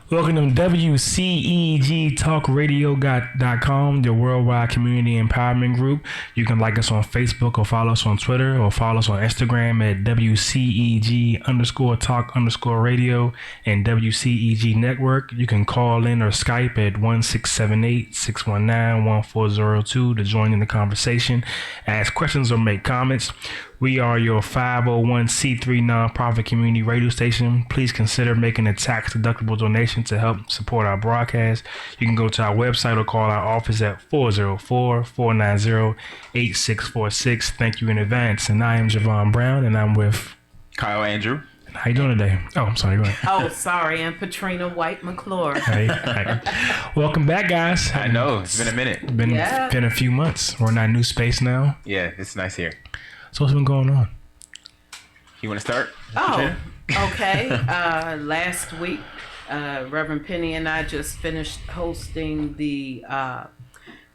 Welcome to WCEGTalkRadio.com, the worldwide community empowerment group. You can like us on Facebook or follow us on Twitter or follow us on Instagram at WCEG_talk_radio and WCEG Network. You can call in or Skype at 1-678-619-1402 to join in the conversation, ask questions or make comments. We are your 501c3 nonprofit community radio station. Please consider making a tax-deductible donation to help support our broadcast. You can go to our website or call our office at 404-490-8646. Thank you in advance. And I am Javon Brown, and I'm with Kyle Andrew. How you doing today? Oh, I'm sorry. Go ahead. Oh, sorry. I'm Patrina White McClure. Hey. Welcome back, guys. I know. It's been a minute. Been a few months. We're in our new space now. Yeah, it's nice here. So what's been going on? You want to start? Oh, okay. Last week, Reverend Penny and I just finished hosting the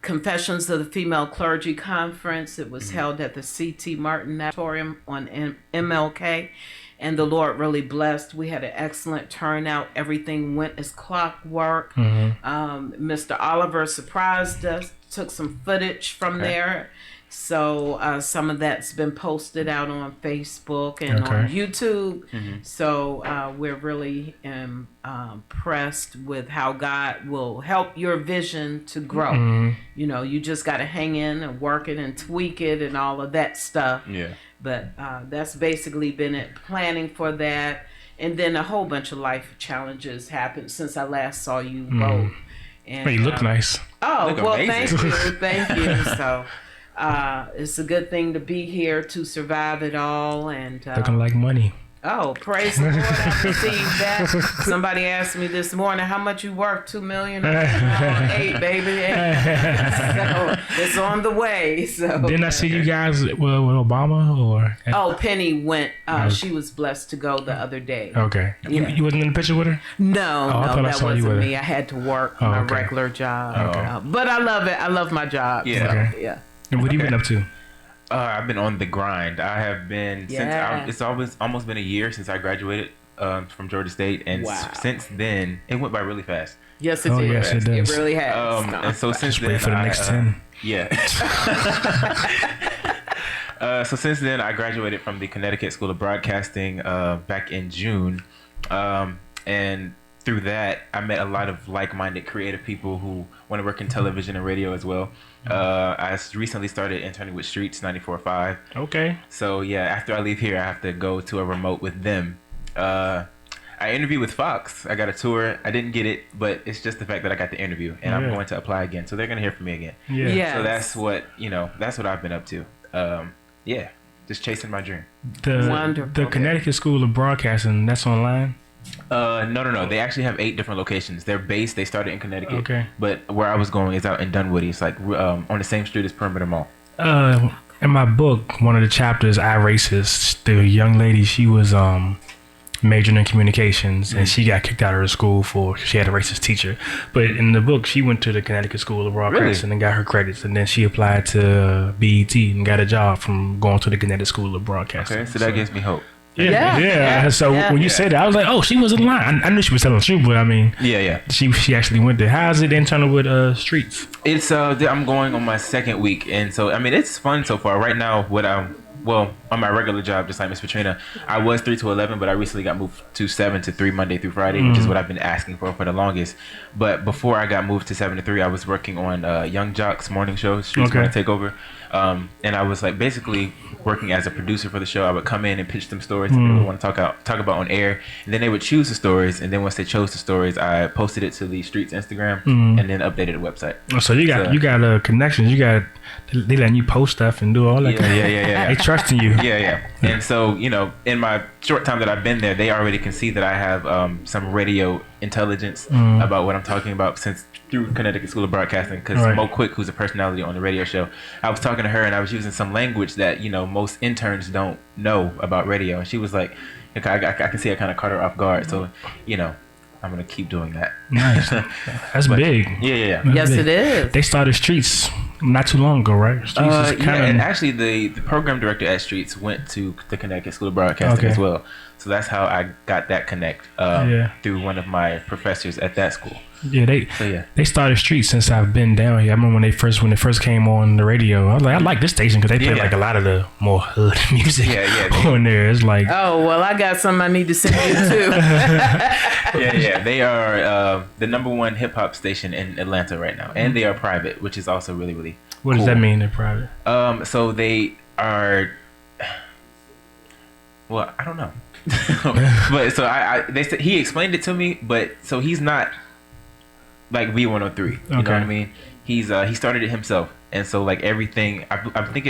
Confessions of the Female Clergy Conference. It was held at the C.T. Martin Auditorium on MLK. And the Lord really blessed. We had an excellent turnout. Everything went as clockwork. Mr. Oliver surprised us, took some footage from there. So some of that's been posted out on Facebook and on YouTube. So we're really impressed with how God will help your vision to grow. You know, you just got to hang in and work it and tweak it and all of that stuff. Yeah. But that's basically been it, planning for that. And then a whole bunch of life challenges happened since I last saw you both. And, you look nice. Oh, look well, amazing. Thank you. So it's a good thing to be here to survive it all. And Looking like money. oh, praise the Lord. I received that. Somebody asked me this morning, how much you worth? $2 million? $8, baby. So it's on the way. So Didn't I see you guys with Obama or? Oh, Penny went. She was blessed to go the other day. Okay. Yeah. You wasn't in the picture with her? No, I thought I that saw you wasn't with me. her. I had to work my regular job. But I love it. I love my job. Yeah. So, Okay. yeah. And what have you been up to? I've been on the grind. I have been it's almost been a year since I graduated from Georgia State, and since then it went by really fast. Yes, it did. Yes, it does. It really has. And so since then, Wait for the next 10. Yeah. So since then, I graduated from the Connecticut School of Broadcasting back in June, and through that, I met a lot of like-minded creative people who want to work in television and radio as well. I recently started interning with Streets 94.5. Okay. So yeah, after I leave here, I have to go to a remote with them. I interviewed with Fox. I got a tour. I didn't get it, but it's just the fact that I got the interview, and I'm going to apply again. So they're going to hear from me again. Yeah. Yes. So that's what I've been up to. Just chasing my dream. Wonderful. The Connecticut School of Broadcasting, that's online? No. They actually have 8 different locations. They started in Connecticut. Okay. But where I was going is out in Dunwoody. It's like on the same street as Perimeter Mall. In my book, one of the chapters, I Racist, the young lady, she was majoring in communications, and she got kicked out of her school for she had a racist teacher. But in the book, she went to the Connecticut School of Broadcasting and got her credits, and then she applied to BET and got a job from going to the Connecticut School of Broadcasting. Okay, so that gives me hope. Yeah. So when you said that, I was like, oh, she wasn't lying. I knew she was telling the truth, but I mean, she actually went there. How's it internal with Streets? It's I'm going on my second week, and so I mean it's fun so far. Right now, on my regular job, just like Miss Patrina, I was 3 to 11, but I recently got moved to 7 to 3 Monday through Friday, which is what I've been asking for the longest. But before I got moved to 7 to 3, I was working on Young Jock's morning show, Streets Morning Takeover. And I was like basically working as a producer for the show. I would come in and pitch them stories that they would want to talk about on air, and then they would choose the stories, and then once they chose the stories, I posted it to the Streets Instagram and then updated the website. So you got connections. They letting you post stuff and do all that. Yeah. They trusting you. Yeah. And so in my short time that I've been there, they already can see that I have some radio intelligence about what I'm talking about since through Connecticut School of Broadcasting, because Mo Quick, who's a personality on the radio show, I was talking to her and I was using some language that most interns don't know about radio, and she was like, okay, I can see I kind of caught her off guard, so I'm gonna keep doing that. Nice. That's big. Yeah. Yes, big. It is. They started Streets not too long ago, right? Streets and actually the program director at Streets went to the Connecticut School of Broadcasting as well. So that's how I got that connect through one of my professors at that school. Yeah, they started Street since I've been down here. I remember when they first came on the radio. I was like, I like this station because they play like a lot of the more hood music on there. It's like, oh well, I got something I need to send you too. They are the #1 hip hop station in Atlanta right now, and they are private, which is also really, really. What does that mean? They're private. So they are. Well, I don't know, but so they said he explained it to me, but so he's not like V103. You know what I mean? He started it himself, and so like everything,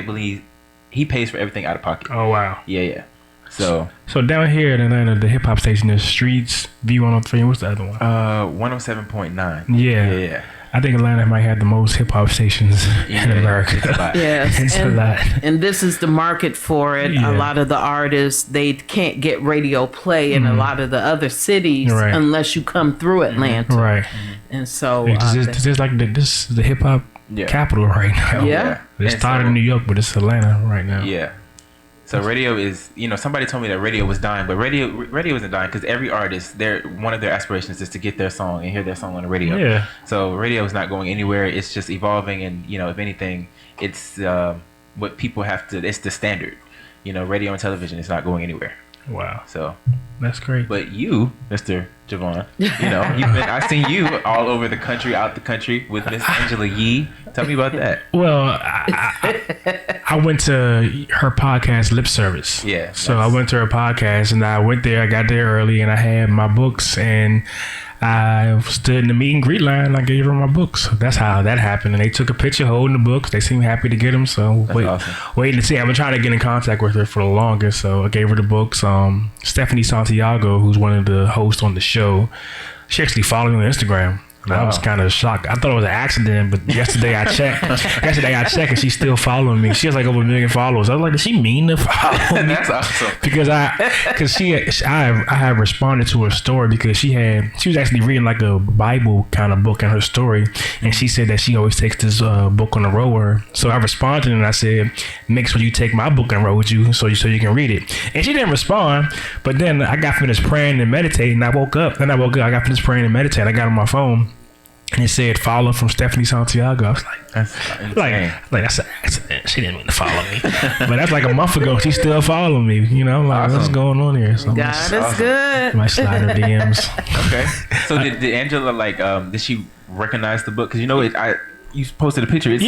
believe he pays for everything out of pocket. Oh wow. Yeah. So down here in Atlanta, the hip hop station is Streets, V103, and what's the other one? 107.9. Yeah. I think Atlanta might have the most hip hop stations in America. Yes, a lot. And this is the market for it. Yeah. A lot of the artists, they can't get radio play in a lot of the other cities unless you come through Atlanta. Right. And so this is like this is the hip hop capital right now. Yeah. It started in New York, but it's Atlanta right now. Yeah. So radio is, somebody told me that radio was dying, but radio isn't dying because every artist, one of their aspirations is to get their song and hear their song on the radio. Yeah. So radio is not going anywhere. It's just evolving, and if anything, it's what people have to. It's the standard. Radio and television is not going anywhere. Wow. So that's great. But you, Mr. Javon, I've seen you all over the country, out the country with Miss Angela Yee. Tell me about that. Well, I went to her podcast, Lip Service. Yeah. So I went to her podcast, and I went there. I got there early, and I had my books, and I stood in the meet and greet line. And I gave her my books. That's how that happened. And they took a picture holding the books. They seemed happy to get them. So waiting to see. I've been trying to get in contact with her for the longest. So I gave her the books. Stephanie Santiago, who's one of the hosts on the show, she actually followed me on Instagram. And I was kind of shocked. I thought it was an accident, but yesterday I checked. And she's still following me. She has like over 1 million followers. I was like, does she mean to follow me? That's awesome. Because I have responded to her story because she was actually reading like a Bible kind of book in her story, and she said that she always takes this book on the road with her. So I responded and I said, make sure you take my book on the road with you so you can read it. And she didn't respond. But then I got finished praying and meditating. I woke up. I got finished praying and meditating. I got on my phone. And it said, follow from Stephanie Santiago. I was like, that's an accident. She didn't mean to follow me. But that's like a month ago. She's still following me. What's going on here? So God is good. My slider DMs. Okay. So did Angela, did she recognize the book? Because you posted a picture. She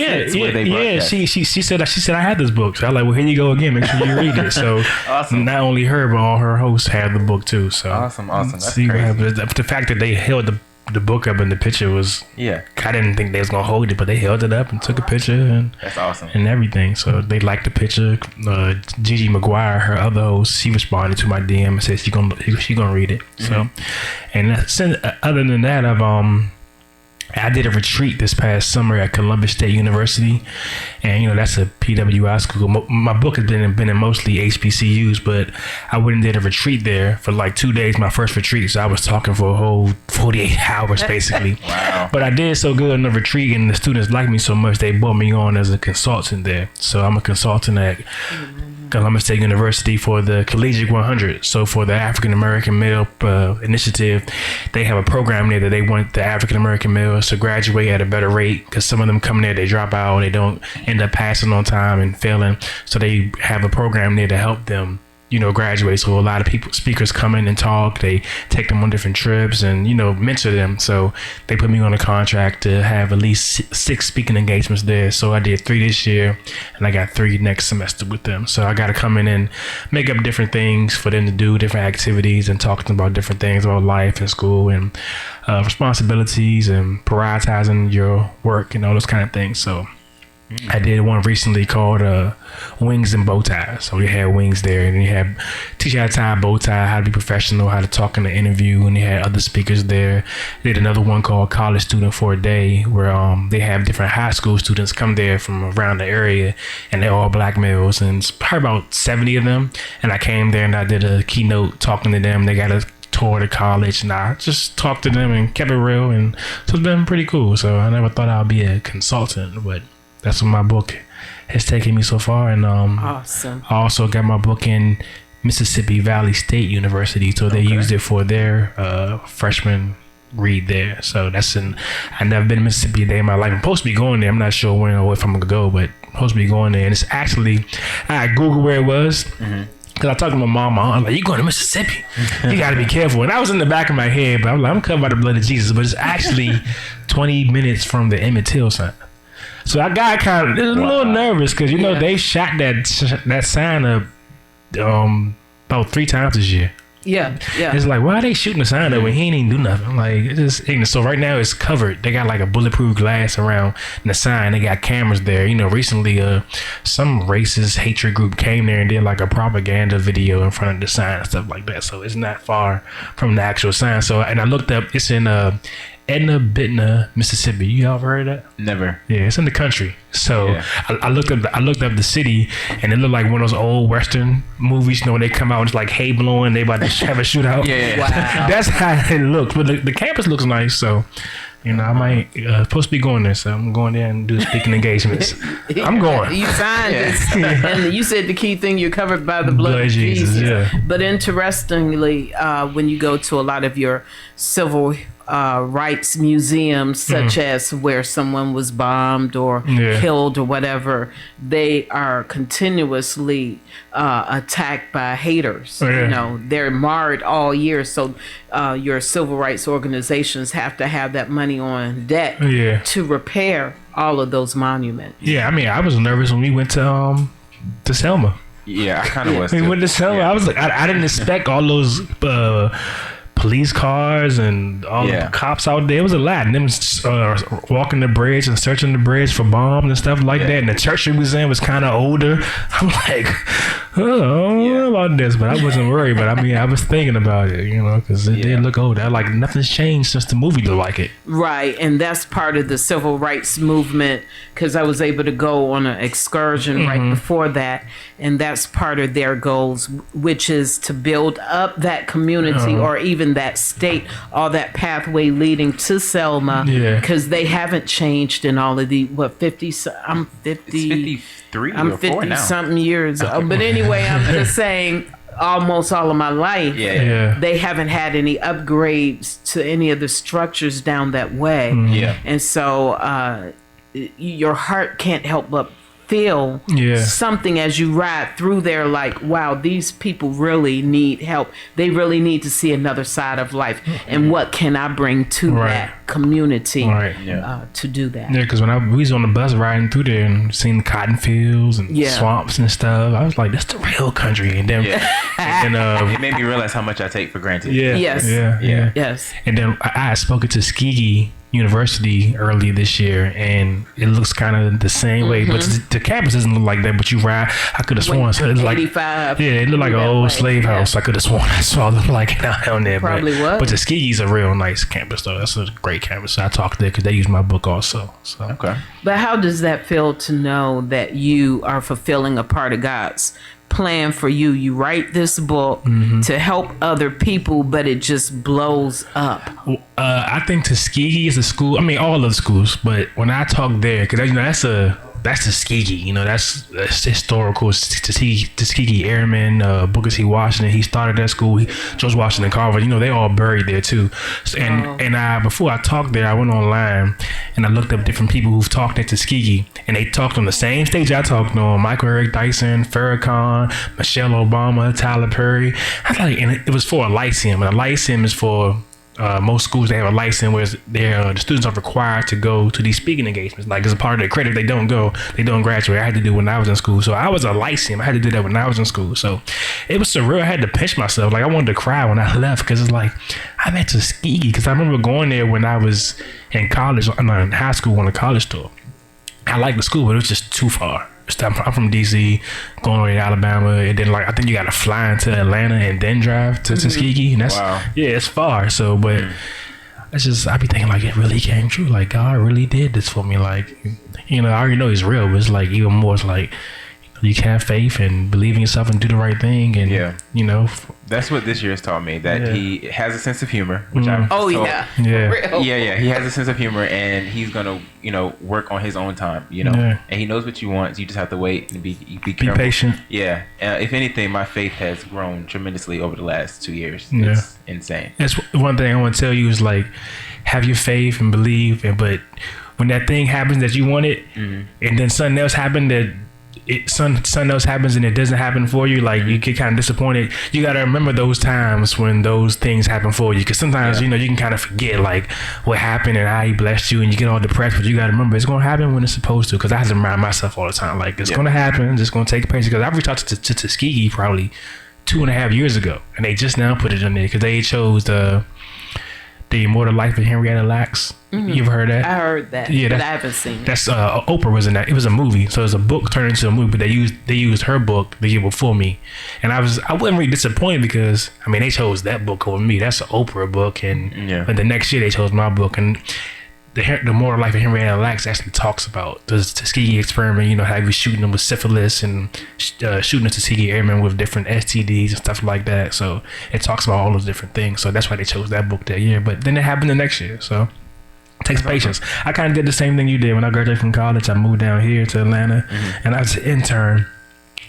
said I had this book. So I was like, well, here you go again. Make sure you read it. So awesome. Not only her, but all her hosts had the book too. So awesome. That's see crazy. What happens. The fact that they held the book up in the picture was I didn't think they was gonna hold it, but they held it up and took a picture, and that's awesome and everything. So they liked the picture. Gigi McGuire, her other host, she responded to my DM and said she gonna read it. So, and other than that, I did a retreat this past summer at Columbus State University, and that's a PWI school. My book has been in mostly HBCUs, but I went and did a retreat there for like 2 days, my first retreat. So I was talking for a whole 48 hours basically. Wow. But I did so good in the retreat, and the students liked me so much they brought me on as a consultant there. So I'm a consultant at Columbus State University for the Collegiate 100. So for the African American Male Initiative, they have a program there that they want the African American males to graduate at a better rate, because some of them come there, they drop out, they don't end up passing on time and failing. So they have a program there to help them graduate. So a lot of speakers come in and talk. They take them on different trips and, mentor them. So they put me on a contract to have at least 6 speaking engagements there. So I did 3 this year, and I got 3 next semester with them. So I got to come in and make up different things for them to do, different activities, and talk to them about different things about life and school and responsibilities and prioritizing your work and all those kind of things. So I did one recently called Wings and Bow Ties. So we had wings there, and you had teach you how to tie a bow tie, how to be professional, how to talk in the interview, and they had other speakers there. Did another one called College Student for a Day, where they have different high school students come there from around the area, and they're all black males, and it's probably about 70 of them. And I came there and I did a keynote talking to them. They got a tour to college, and I just talked to them and kept it real, and so it's been pretty cool. So I never thought I'd be a consultant, but that's what my book has taken me so far. And awesome. I also got my book in Mississippi Valley State University, so they used it for their freshman read there. So I've never been to Mississippi a day in my life. I'm supposed to be going there. I'm not sure when or if I'm gonna go, but I'm supposed to be going there. And it's actually, I Googled where it was. Cause I talked to my mom, I'm like, you going to Mississippi? You got to be careful. And I was in the back of my head, but I'm like, I'm covered by the blood of Jesus. But it's actually 20 minutes from the Emmett Till sign. So I got kind of a little nervous because they shot that sign up about 3 times this year. Yeah. It's like, why are they shooting the sign up when he ain't even do nothing? Like, it's just ignorant. So right now it's covered. They got like a bulletproof glass around the sign. They got cameras there. Recently some racist hatred group came there and did like a propaganda video in front of the sign and stuff like that. So it's not far from the actual sign. So, and I looked up, it's in Edna Bidna, Mississippi. You ever heard of that? Never. Yeah, it's in the country. So I looked up the city, and it looked like one of those old Western movies. When they come out, it's like hay blowing. They about to have a shootout. Yeah. Wow. That's how it looks. But the campus looks nice. So, I might supposed to be going there. So I'm going there and do speaking engagements. I'm going. You signed it, and you said the key thing, you're covered by the blood of Jesus. Yeah. But interestingly, when you go to a lot of your civil rights museums, such as where someone was bombed or killed or whatever, they are continuously attacked by haters. They're marred all year. So your civil rights organizations have to have that money on deck to repair all of those monuments. Yeah, I mean, I was nervous when we went to Selma. Yeah, I kind of was. We went to Selma. I was like, I didn't expect all those police cars and all the cops out there. It was a lot. And them walking the bridge and searching the bridge for bombs and stuff like that. And the church we was in was kind of older. I'm like, I don't know about this, but I wasn't worried. But I mean, I was thinking about it, because it did look older. Like nothing's changed since the movie looked like it. Right, and that's part of the civil rights movement, because I was able to go on an excursion right before that, and that's part of their goals, which is to build up that community or even that state, all that pathway leading to Selma, because they haven't changed in all of the 50. I'm 50. It's 53 I'm or 4 50 now. something years. But anyway, I'm just saying, almost all of my life, they haven't had any upgrades to any of the structures down that way. And so your heart can't help but feel something as you ride through there, like, wow, these people really need help. They really need to see another side of life. And what can I bring to that community to do that? Yeah, because when we was on the bus riding through there and seeing cotton fields and swamps and stuff, I was like, that's the real country. And then, it made me realize how much I take for granted. Yes. And then I had spoken to Tuskegee University earlier this year, and it looks kind of the same way, but the campus doesn't look like that. But you ride, I could have sworn, so it was like, it looked like an old slave house. I could have sworn I saw them like down there. Probably was. But Tuskegee's a real nice campus, though. That's a great campus. So I talked there because they use my book also. So okay. But how does that feel to know that you are fulfilling a part of God's plan for you? You write this book to help other people, but it just blows up. I think Tuskegee is a school. I mean, all of the schools, but when I talk there, because that's Tuskegee. That's historical. Tuskegee Airmen, Booker T. Washington. He started that school. George Washington Carver. They all buried there too. And before I talked there, I went online and I looked up different people who've talked at Tuskegee, and they talked on the same stage I talked on. Michael Eric Dyson, Farrakhan, Michelle Obama, Tyler Perry. I was like, and it was for a lyceum, and a lyceum is for most schools. They have a license where the students are required to go to these speaking engagements. Like, as a part of their credit, they don't graduate. I had to do it when I was in school. So I was a lyceum. I had to do that when I was in school. So it was surreal. I had to pinch myself. Like, I wanted to cry when I left, because it's like, I'm at Tuskegee. Because I remember going there when I was in college, in high school on a college tour. I liked the school, but it was just too far. I'm from DC, going away to Alabama, and then I think you got to fly into Atlanta and then drive to Tuskegee, and that's it's far. So, but it's just, I be thinking it really came true. God really did this for me. I already know He's real, but it's even more. It's you can have faith and believe in yourself and do the right thing. And, you know. That's what this year has taught me, that he has a sense of humor, which Yeah. He has a sense of humor, and he's going to, you know, work on his own time, you know. Yeah. And he knows what you want. So you just have to wait and be careful. Be patient. Yeah. If anything, my faith has grown tremendously over the last 2 years. Yeah. It's insane. That's one thing I want to tell you is, like, have your faith and believe, but when that thing happens that you wanted, and then something else happened something else happens and it doesn't happen for you, like, you get kind of disappointed. You got to remember those times when those things happen for you, because sometimes you know, you can kind of forget like what happened and how he blessed you, and you get all depressed, but you got to remember it's going to happen when it's supposed to. Because I have to remind myself all the time, like, it's going to happen, it's just going to take place. Because I've reached out to Tuskegee probably 2.5 years ago, and they just now put it in there because they chose the Immortal Life of Henrietta Lacks. You ever heard that? I heard that, but I haven't seen it. That's Oprah was in that. It was a movie, so it was a book turned into a movie. But they used her book the year before me, and I wasn't really disappointed because I mean they chose that book over me. That's an Oprah book, and but the next year they chose my book. And the Moral Life of Henrietta Lacks actually talks about the Tuskegee experiment. You know, how he was shooting them with syphilis and shooting the Tuskegee Airmen with different STDs and stuff like that. So it talks about all those different things. So that's why they chose that book that year. But then it happened the next year. So it takes patience. I kind of did the same thing you did when I graduated from college. I moved down here to Atlanta, and I was an intern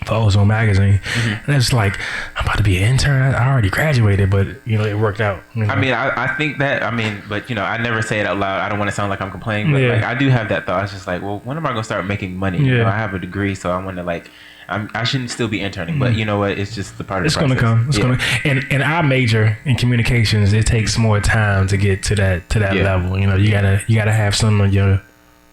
for Ozone Magazine. And it's like, I'm about to be an intern. I already graduated, but you know, it worked out. You know? I mean, I think that, but you know, I never say it out loud. I don't want to sound like I'm complaining, but like I do have that thought. It's just like, well, when am I going to start making money? You know, I have a degree, so I want to like, I shouldn't still be interning, but you know what? It's just the part of the process. It's gonna come. And our major in communications, it takes more time to get to that level. You know, you gotta have some on your,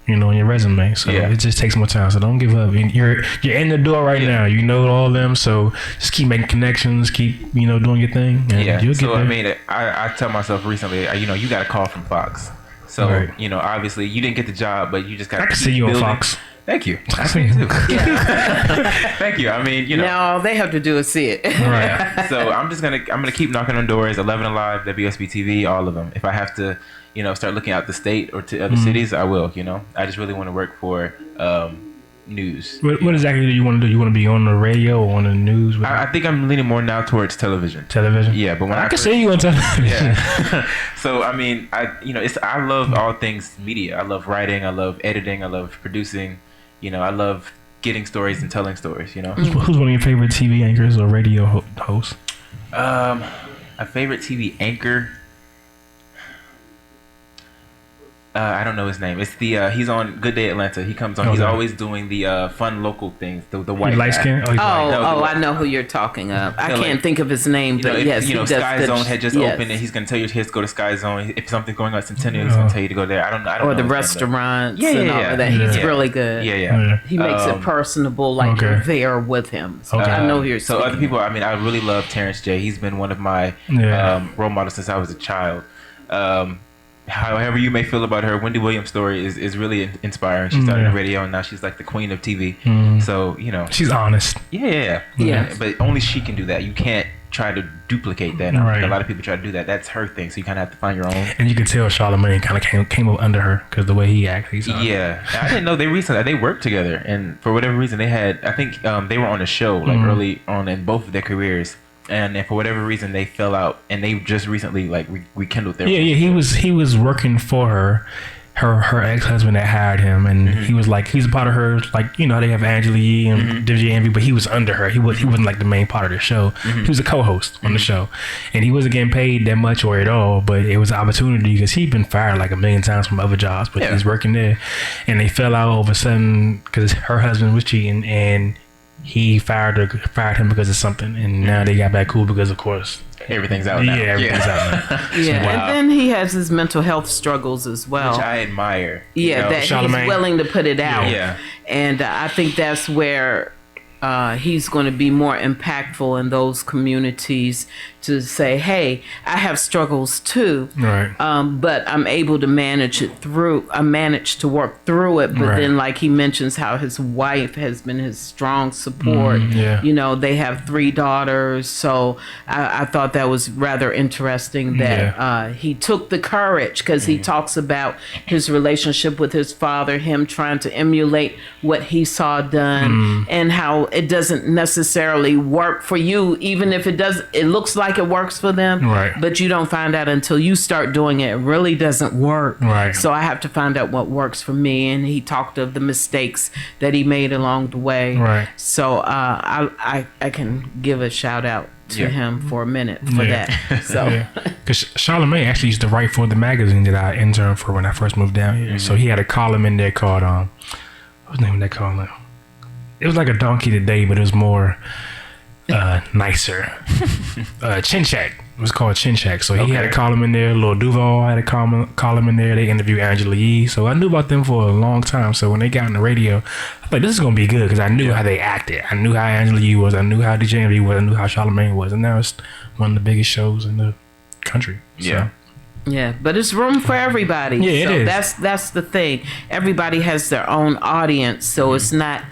you know, on your resume. So it just takes more time. So don't give up. You're in the door right now. You know all of them. So just keep making connections. Keep, you know, doing your thing. And you'll get there. I mean, I tell myself recently, you know, you got a call from Fox. So you know, obviously you didn't get the job, but you just got. I can see you on Fox. Thank you. I see you too. Thank you. I mean, you know. Now all they have to do is see it. Right. So I'm gonna keep knocking on doors. 11 Alive, WSB TV, all of them. If I have to, you know, start looking out the state or to other cities, I will. You know, I just really want to work for news. What exactly do you want to do? You want to be on the radio or on the news? I think I'm leaning more now towards television. Yeah, but when I can see you on television. Yeah. So I mean, I love all things media. I love writing. I love editing. I love producing. You know, I love getting stories and telling stories. You know, who's one of your favorite TV anchors or radio hosts? A favorite TV anchor. I don't know his name. It's the he's on Good Day Atlanta. He comes on. He's always doing the fun local things. The white light skin. I know who you're talking of. I can't think of his name, but yes, you know, Sky Zone had just opened, and he's gonna tell your kids to go to Sky Zone. If something's going on at Centennial, he's gonna tell you to go there. I don't know. Or the restaurants and all of that. He's really good. He makes it personable, like you're there with him. So I know you're. So other people, I mean, I really love Terrence J. He's been one of my role models since I was a child. However you may feel about her, Wendy Williams' story is really inspiring. She started on radio, and now she's like the queen of TV. So, you know. She's honest. Yeah. But only she can do that. You can't try to duplicate that. A lot of people try to do that. That's her thing. So you kind of have to find your own. And you can tell Charlamagne kind of came up under her because the way he acts. Yeah. I didn't know they worked together. And for whatever reason, they had, I think they were on a show like early on in both of their careers. And for whatever reason, they fell out, and they just recently like rekindled their. He was working for her ex-husband that hired him, and he was a part of her, like, you know, they have Angela Yee and DJ Envy, but he was under her. He wasn't like the main part of the show. He was a co-host on the show, and he wasn't getting paid that much or at all. But it was an opportunity because he'd been fired like 1,000,000 times from other jobs, but he's working there, and they fell out all of a sudden because her husband was cheating, and he fired him because of something, and now they got back cool because, of course, everything's out now. Everything's out now. And then he has his mental health struggles as well, which I admire. That Charlamagne. He's willing to put it out. And I think that's where he's going to be more impactful in those communities to say, hey, I have struggles too, but I'm able to manage it through. I managed to work through it, but then, like he mentions, how his wife has been his strong support. You know, they have 3 daughters, so I thought that was rather interesting that he took the courage, because he talks about his relationship with his father, him trying to emulate what he saw done, and how it doesn't necessarily work for you, even if it does, it looks like it works for them, Right. but you don't find out until you start doing it. It really doesn't work. Right. So I have to find out what works for me. And he talked of the mistakes that he made along the way. Right. So I can give a shout out to him for a minute for that. So, because Charlamagne actually used to write for the magazine that I interned for when I first moved down here. So he had a column in there called what's the name of that column? It was like a Donkey Today, but it was more nicer. Chin Check. It was called Chin Check. So he had a column in there. Lil Duval had a column in there. They interviewed Angela Yee. So I knew about them for a long time. So when they got on the radio, I was like, this is going to be good because I knew how they acted. I knew how Angela Yee was. I knew how DJ Envy was. I knew how Charlamagne was. And now it's one of the biggest shows in the country. Yeah. Yeah, but it's room for everybody. Yeah, so it is. That's the thing. Everybody has their own audience, so it's not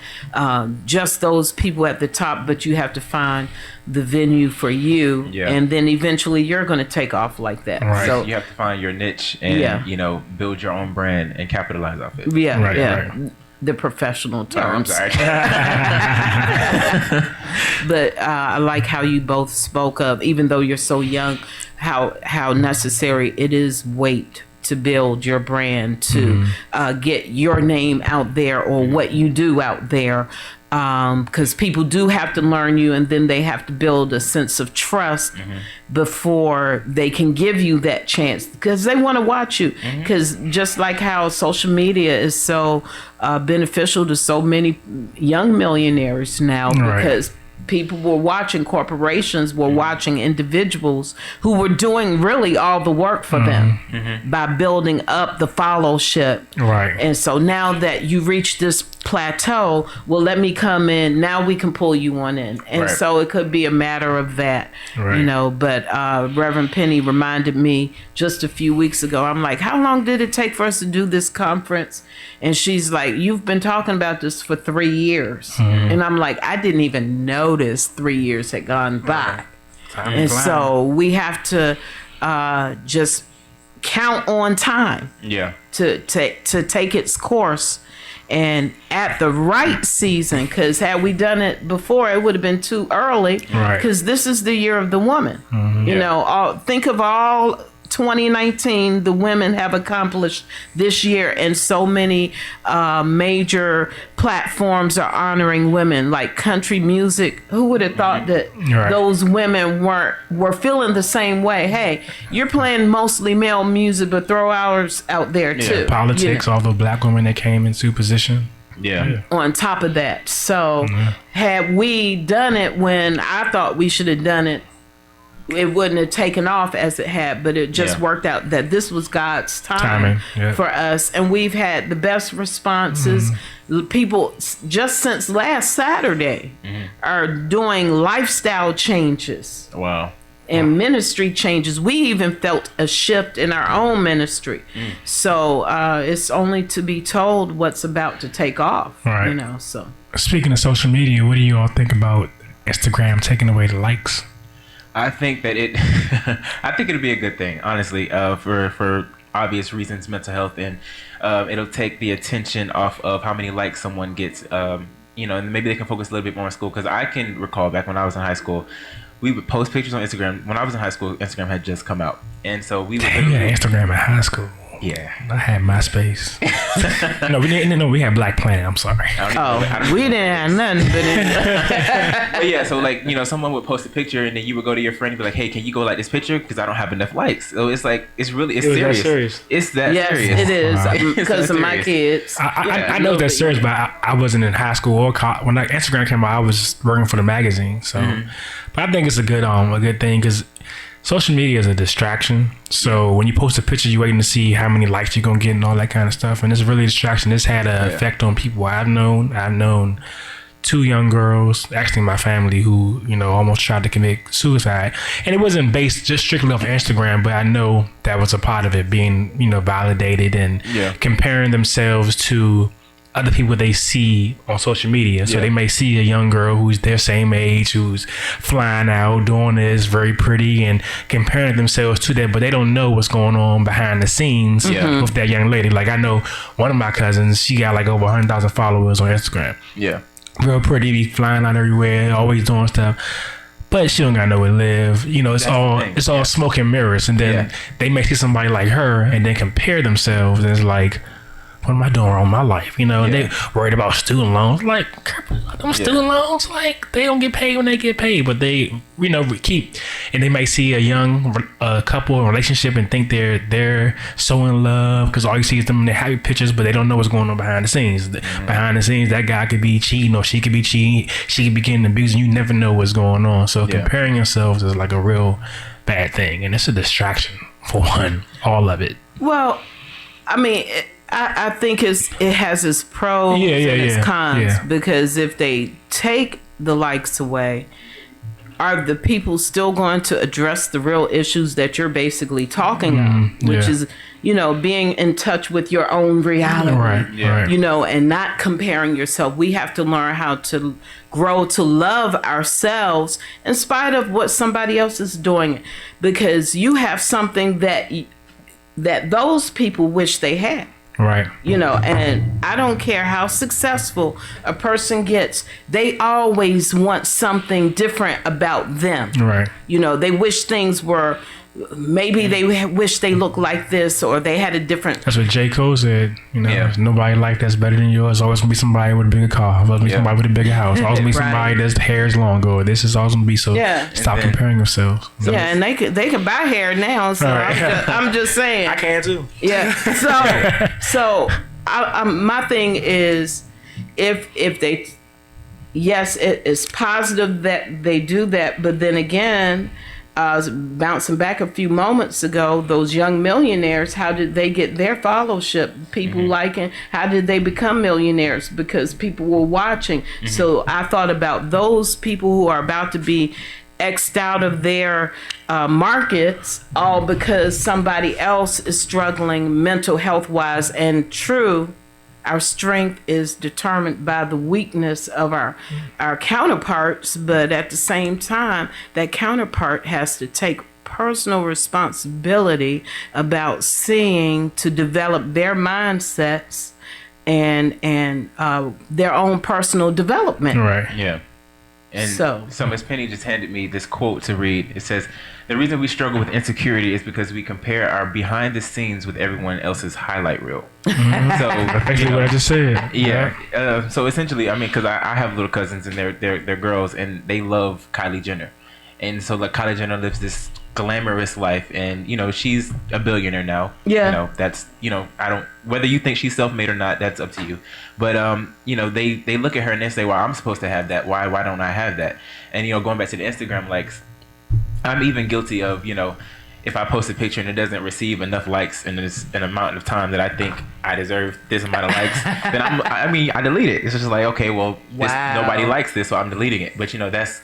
just those people at the top, but you have to find the venue for you, and then eventually you're going to take off like that. Right. So You have to find your niche and build your own brand and capitalize off it. Right. The professional Oh, I'm terms. sorry. But I like how you both spoke of, even though you're so young, how necessary it is weight to build your brand, to get your name out there or what you do out there. Because people do have to learn you, and then they have to build a sense of trust before they can give you that chance, because they want to watch you. Because just like how social media is so beneficial to so many young millionaires now, because people were watching, corporations were watching individuals who were doing really all the work for them by building up the followship. Right. And so now that you reach this plateau, well, let me come in. Now we can pull you on in. And so it could be a matter of that, but Reverend Penny reminded me just a few weeks ago. I'm like, how long did it take for us to do this conference? And she's like, you've been talking about this for 3 years. And I'm like, I didn't even notice 3 years had gone by. And so we have to just count on time to take its course, and at the right season, because had we done it before, it would have been too early, because this is the year of the woman. Think of all 2019 the women have accomplished this year, and so many major platforms are honoring women, like country music. Who would have thought that those women were feeling the same way? Hey, you're playing mostly male music, but throw ours out there too. Politics, all the black women that came into position. On top of that, so had we done it when I thought we should have done it, it wouldn't have taken off as it had, but it just worked out that this was God's timing for us. And we've had the best responses. People just since last Saturday are doing lifestyle changes. Wow. And ministry changes. We even felt a shift in our own ministry. So it's only to be told what's about to take off. So speaking of social media, what do you all think about Instagram taking away the likes? I think that I think it'll be a good thing, honestly, for obvious reasons, mental health, and it'll take the attention off of how many likes someone gets, and maybe they can focus a little bit more on school. Because I can recall back when I was in high school, we would post pictures on Instagram. When I was in high school, Instagram had just come out, and so we would. Damn, you had Instagram in high school. Yeah, I had MySpace. No, we didn't. No, we had Black Planet. I'm sorry. We didn't have nothing but it. But yeah, so like someone would post a picture, and then you would go to your friend and be like, "Hey, can you go like this picture? Because I don't have enough likes." So it's like it's serious. It's that serious. Yes, it is, because of my kids. I know that's serious, but I wasn't in high school or college. When Instagram came out, I was working for the magazine. So, but I think it's a good thing, because social media is a distraction. So when you post a picture, you're waiting to see how many likes you're gonna get and all that kind of stuff, and it's really a distraction. This had an effect on people I've known 2 young girls, actually my family, who almost tried to commit suicide, and it wasn't based just strictly off Instagram, but I know that was a part of it, being validated and comparing themselves to other people they see on social media. So they may see a young girl who's their same age, who's flying out, doing this, very pretty, and comparing themselves to that, but they don't know what's going on behind the scenes with that young lady. Like, I know one of my cousins, she got like over 100,000 followers on Instagram. real pretty, be flying out everywhere, always doing stuff. But she don't got nowhere to live. You know, it's all smoke and mirrors. And then they may see somebody like her and then compare themselves. And it's like, what am I doing wrong in my life? You know, and they worried about student loans. Like, them student loans, like, they don't get paid when they get paid. But they, you know, and they might see a young couple relationship and think they're so in love because all you see is them in their happy pictures, but they don't know what's going on behind the scenes. Behind the scenes, that guy could be cheating or she could be cheating. She could be getting abused and you never know what's going on. So comparing yourselves is like a real bad thing. And it's a distraction for one, all of it. Well, I mean... I think it has its pros and its cons because if they take the likes away, are the people still going to address the real issues that you're basically talking about, which is, you know, being in touch with your own reality, right. You know, and not comparing yourself. We have to learn how to grow to love ourselves in spite of what somebody else is doing, because you have something that those people wish they had. Right. You know, and I don't care how successful a person gets, they always want something different about them. Right. You know, they wish things were, maybe they wish they looked like this or they had a different. That's what J. Cole said. You know, there's nobody life that's better than yours. Always gonna be somebody with a bigger car. Always gonna be somebody with a bigger house. Always gonna be somebody that's hair is longer. This is always gonna be so. Stop comparing yourselves. And they can buy hair now. So I'm just saying. I can too. Yeah. So my thing is, if they, yes, it is positive that they do that, but then again. Bouncing back a few moments ago, those young millionaires, how did they get their followership? People liking, how did they become millionaires? Because people were watching. So I thought about those people who are about to be X'd out of their markets, all because somebody else is struggling mental health wise. And true, our strength is determined by the weakness of our counterparts, but at the same time, that counterpart has to take personal responsibility about seeing to develop their mindsets and their own personal development. Right. Yeah. And so Miss Penny just handed me this quote to read. It says, "The reason we struggle with insecurity is because we compare our behind the scenes with everyone else's highlight reel." So basically what I just said. Yeah. So essentially, I mean, because I have little cousins and they're girls and they love Kylie Jenner, and so like Kylie Jenner lives this glamorous life, and you know she's a billionaire now. Yeah. You know that's I don't, whether you think she's self-made or not, that's up to you. But you know they look at her and they say, well, I'm supposed to have that. Why don't I have that? And you know, going back to the Instagram likes, I'm even guilty of, you know, if I post a picture and it doesn't receive enough likes in an amount of time that I think I deserve this amount of likes, then I delete it. It's just like, okay, well, nobody likes this, so I'm deleting it. But you know, that's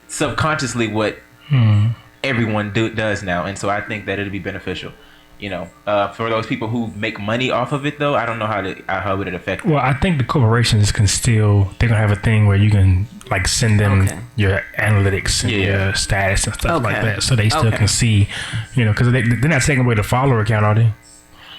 subconsciously what everyone does now, and so I think that it'll be beneficial. You know, for those people who make money off of it, though, I don't know how would it affect them. Well, I think the corporations can still, they're gonna have a thing where you can like send them your analytics and your status and stuff like that, so they still can see, you know, because they're not taking away the follower account, are they?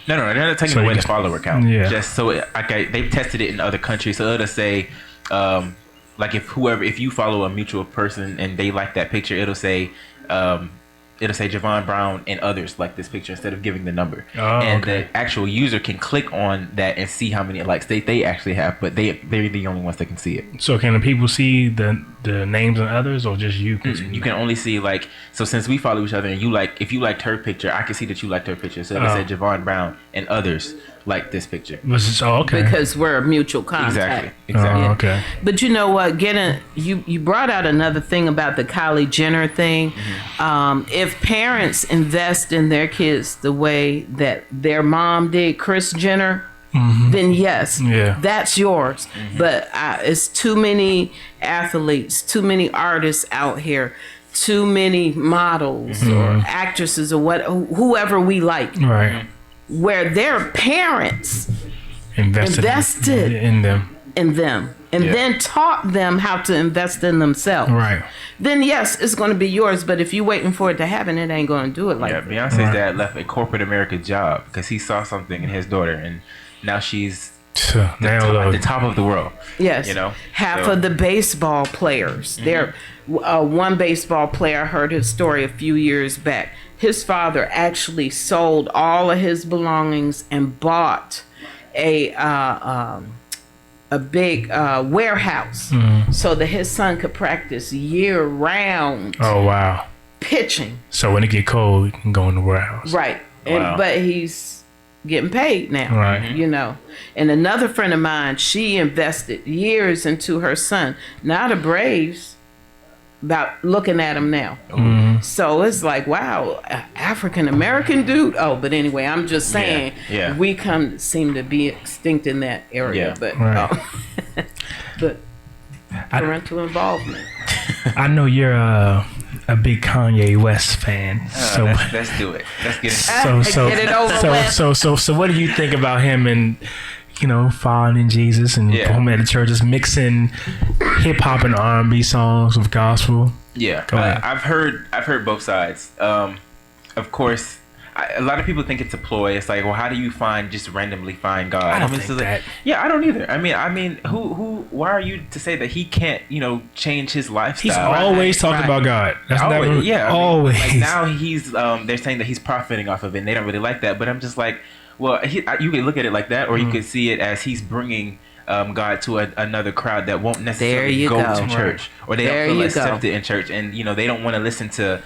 No, they're not taking away the follower account. Yeah. Just so they've tested it in other countries, so it'll say, like if you follow a mutual person and they like that picture, it'll say Javon Brown and others like this picture instead of giving the number. The actual user can click on that and see how many likes they actually have, but they're the only ones that can see it. So can the people see the names and others, or just you? You can only see, like, so since we follow each other and if you liked her picture, I can see that you liked her picture. So it said Javon Brown and others like this picture. Because we're a mutual contact. Exactly. But you know what? You brought out another thing about the Kylie Jenner thing. If parents invest in their kids the way that their mom did Kris Jenner, then yes, that's yours. But it's too many athletes, too many artists out here, too many models or actresses or whoever we like. Right. Where their parents invested in them and then taught them how to invest in themselves. Right. Then yes, it's going to be yours. But if you're waiting for it to happen, it ain't going to do it like that. Beyonce's dad left a corporate America job because he saw something in his daughter, and now she's Now at the top of the world. Yes. You know, half of the baseball players. There, one baseball player, I heard his story a few years back. His father actually sold all of his belongings and bought a big warehouse so that his son could practice year round. Oh wow! Pitching. So when it get cold, you can go in the warehouse. Right, Wow. but he's getting paid now. Right. You know. And another friend of mine, she invested years into her son. Now the Braves, about looking at him now. So it's like, wow, African American dude. Oh, but anyway, I'm just saying, Yeah. we seem to be extinct in that area. Yeah. But Right. but parental involvement. I know you're a big Kanye West fan. So Let's do it. Let's get it. Get it over with. So what do you think about him and following in Jesus and performing at the churches, mixing hip hop and R&B songs with gospel? Yeah, Go ahead. I've heard both sides. Of course, a lot of people think it's a ploy. It's like, well, how do you just randomly find God? I don't mean, think so that. Yeah, I don't either. I mean, who? Why are you to say that he can't, change his lifestyle? He's always talking about God. That's always, never, yeah. always. Like now he's, they're saying that he's profiting off of it, and they don't really like that. But I'm just like, well, you could look at it like that, or you could see it as he's bringing God to another crowd that won't necessarily go to church, or they don't feel accepted in church, and they don't want to listen to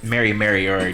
Mary, or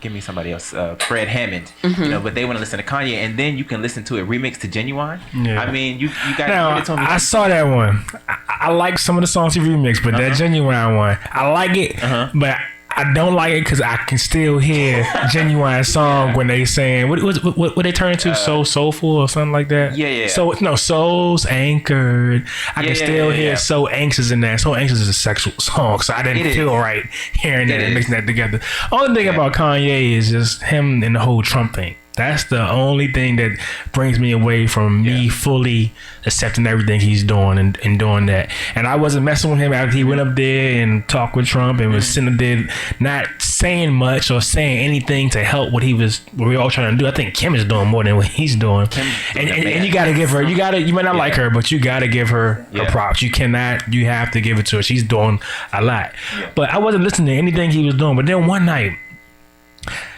give me somebody else, Fred Hammond, but they want to listen to Kanye, and then you can listen to a remix to Genuine. Yeah. I mean, you got. Now, I saw that one. I like some of the songs he remixed, but that Genuine one, I like it, but I don't like it because I can still hear Genuine song when they saying what they turn into, so soulful or something like that. Yeah. So no, Souls Anchored. I can still hear So Anxious in that. So Anxious is a sexual song, so I didn't feel right hearing that and mixing that together. Only thing about Kanye is just him and the whole Trump thing. That's the only thing that brings me away from me fully accepting everything he's doing and doing that. And I wasn't messing with him after he went up there and talked with Trump and was sitting there not saying much or saying anything to help what we were all trying to do. I think Kim is doing more than what he's doing. And you gotta give her, you might not like her, but you gotta give her her props. You have to give it to her. She's doing a lot. Yeah. But I wasn't listening to anything he was doing. But then one night,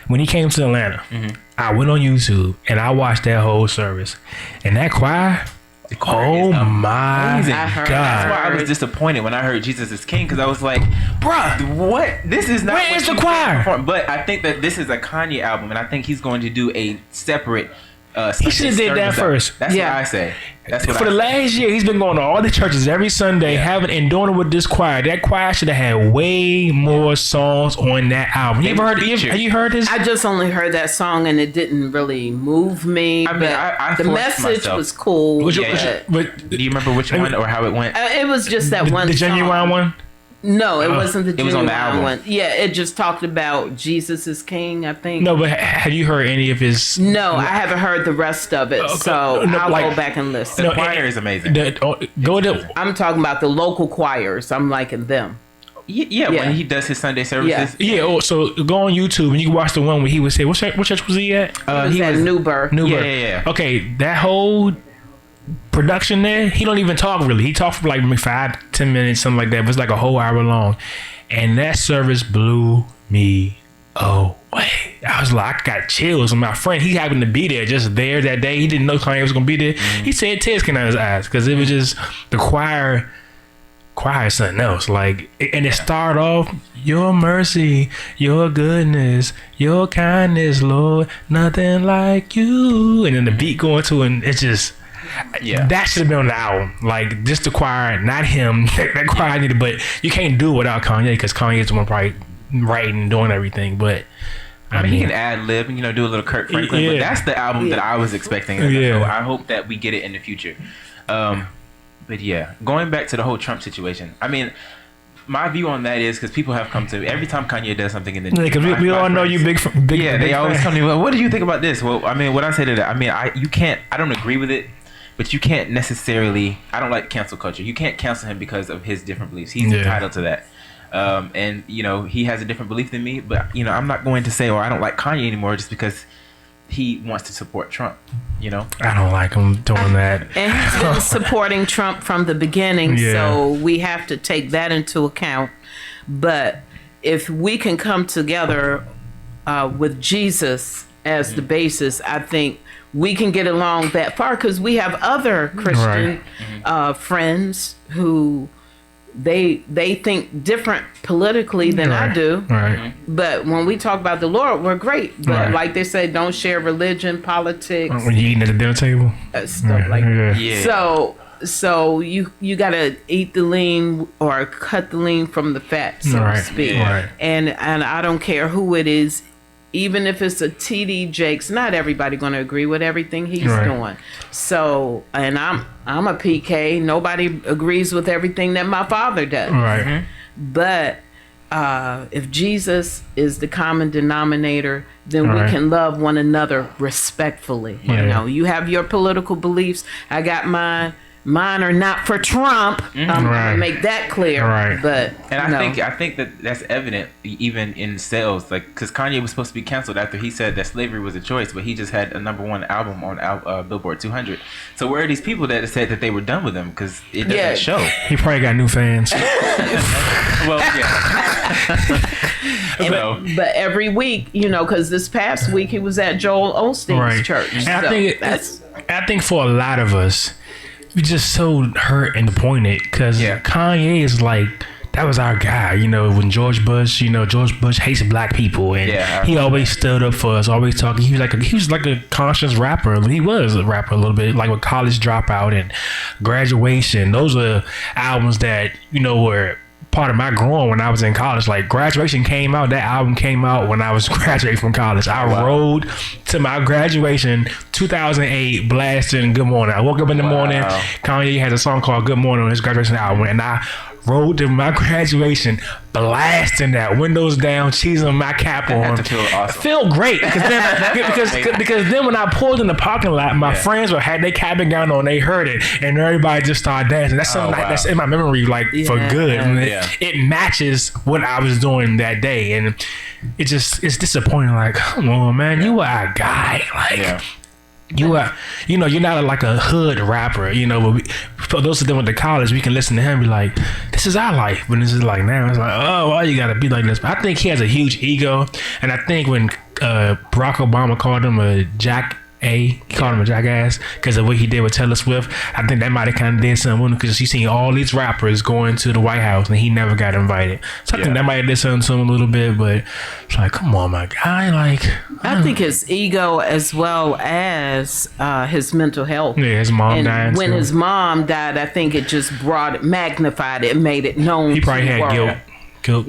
when he came to Atlanta, I went on YouTube and I watched that whole service. And that choir, oh my God. That's why I was disappointed when I heard Jesus is King, because I was like, bruh, what? This is not Where is the choir? But I think that this is a Kanye album, and I think he's going to do a separate he should have did that first. That's what I say. That's what For the last year, he's been going to all the churches every Sunday, and doing it with this choir. That choir should have had way more songs on that album. Have you heard his? I just only heard that song, and it didn't really move me. I mean, the message was cool. Do you remember which one or how it went? It was just that one. The Genuine one. No, it wasn't the Genuine it was on the album. one. Yeah, it just talked about Jesus is King, I think. No, but have you heard any of his? No, I haven't heard the rest of it, so I'll go back and listen. The choir is amazing. I'm talking about the local choirs. I'm liking them. Yeah, when he does his Sunday services. Yeah. So go on YouTube and you can watch the one where he would say, "What church was he at?" He was at Newburgh. Yeah. Okay, that whole production there, he don't even talk really. He talked for like 5-10 minutes, something like that. But it's like a whole hour long, and that service blew me away. I was like, I got chills. And my friend, he happened to be there, just there that day. He didn't know Kanye was gonna be there. He said tears came out of his eyes because it was just the choir is something else. Like, and it started off, your mercy, your goodness, your kindness, Lord, nothing like you. And then the beat going to it, and it's just. That should have been on the album. Like, just the choir, not him. That choir needed, but you can't do it without Kanye because Kanye is the one probably writing and doing everything. But I mean, he can ad lib and do a little Kirk Franklin. But that's the album that I was expecting. So I hope that we get it in the future. But yeah, going back to the whole Trump situation. I mean, my view on that is because people have come to every time Kanye does something in the news. Because we all know you big. They always come to me. Well, what do you think about this? Well, I mean, what I say to that, I mean, I don't agree with it. But you can't necessarily. I don't like cancel culture. You can't cancel him because of his different beliefs. He's entitled to that. And he has a different belief than me. But I'm not going to say, I don't like Kanye anymore just because he wants to support Trump. You know, I don't like him doing that. And he's been supporting Trump from the beginning, so we have to take that into account. But if we can come together with Jesus as the basis, I think we can get along that far, because we have other Christian friends who they think different politically than I do. Right. But when we talk about the Lord, we're great. But like they say, don't share religion, politics, When you eating at the dinner table. stuff like that. yeah. So you gotta eat the lean or cut the lean from the fat, so to speak. Yeah. Right. And I don't care who it is, even if it's a TD Jakes, not everybody gonna agree with everything he's doing. So, and I'm a PK. Nobody agrees with everything that my father does. Right. But if Jesus is the common denominator, then we can love one another respectfully. You know, you have your political beliefs. I got mine. Mine are not for Trump. I'm gonna make that clear. Right. But And I think that that's evident even in sales, like, because Kanye was supposed to be canceled after he said that slavery was a choice, but he just had a #1 album on Billboard 200. So where are these people that said that they were done with him? Because it doesn't show. He probably got new fans. Well, yeah. But every week, you know, because this past week he was at Joel Osteen's church. And So I think for a lot of us, we just so hurt and disappointed because Kanye is like, that was our guy, you know, when George Bush hates black people, and he always stood up for us, always talking. He was like a conscious rapper. He was a rapper a little bit, like with College Dropout and Graduation. Those are albums that, you know, were part of my growing when I was in college. Like Graduation came out, that album came out when I was graduating from college. I rode to my graduation 2008 blasting Good Morning. I woke up in the morning, Kanye had a song called Good Morning on his graduation album, and I rode to my graduation blasting that, windows down, cheesing my cap on. Had to feel awesome. Feel great because then when I pulled in the parking lot, my friends had their cap and gown on, they heard it, and everybody just started dancing. That's something that's in my memory, like for good. And it matches what I was doing that day, and it's disappointing. Like, come on, man, you are a guy. Like. You are, you know, you're not like a hood rapper, you know, but for those of them with the college, we can listen to him and be like, this is our life. But this is like, now it's like, oh, why you gotta be like this? But I think he has a huge ego. And I think when Barack Obama called him a he called him a jackass because of what he did with Taylor Swift, I think that might have kind of did something, because you seen all these rappers going to the White House and he never got invited. So I think that might have did something to him a little bit, but it's like, come on, my guy. Like, I think his ego as well as his mental health. Yeah, his mom died. When his mom died, I think it just magnified it, made it known. He probably had guilt.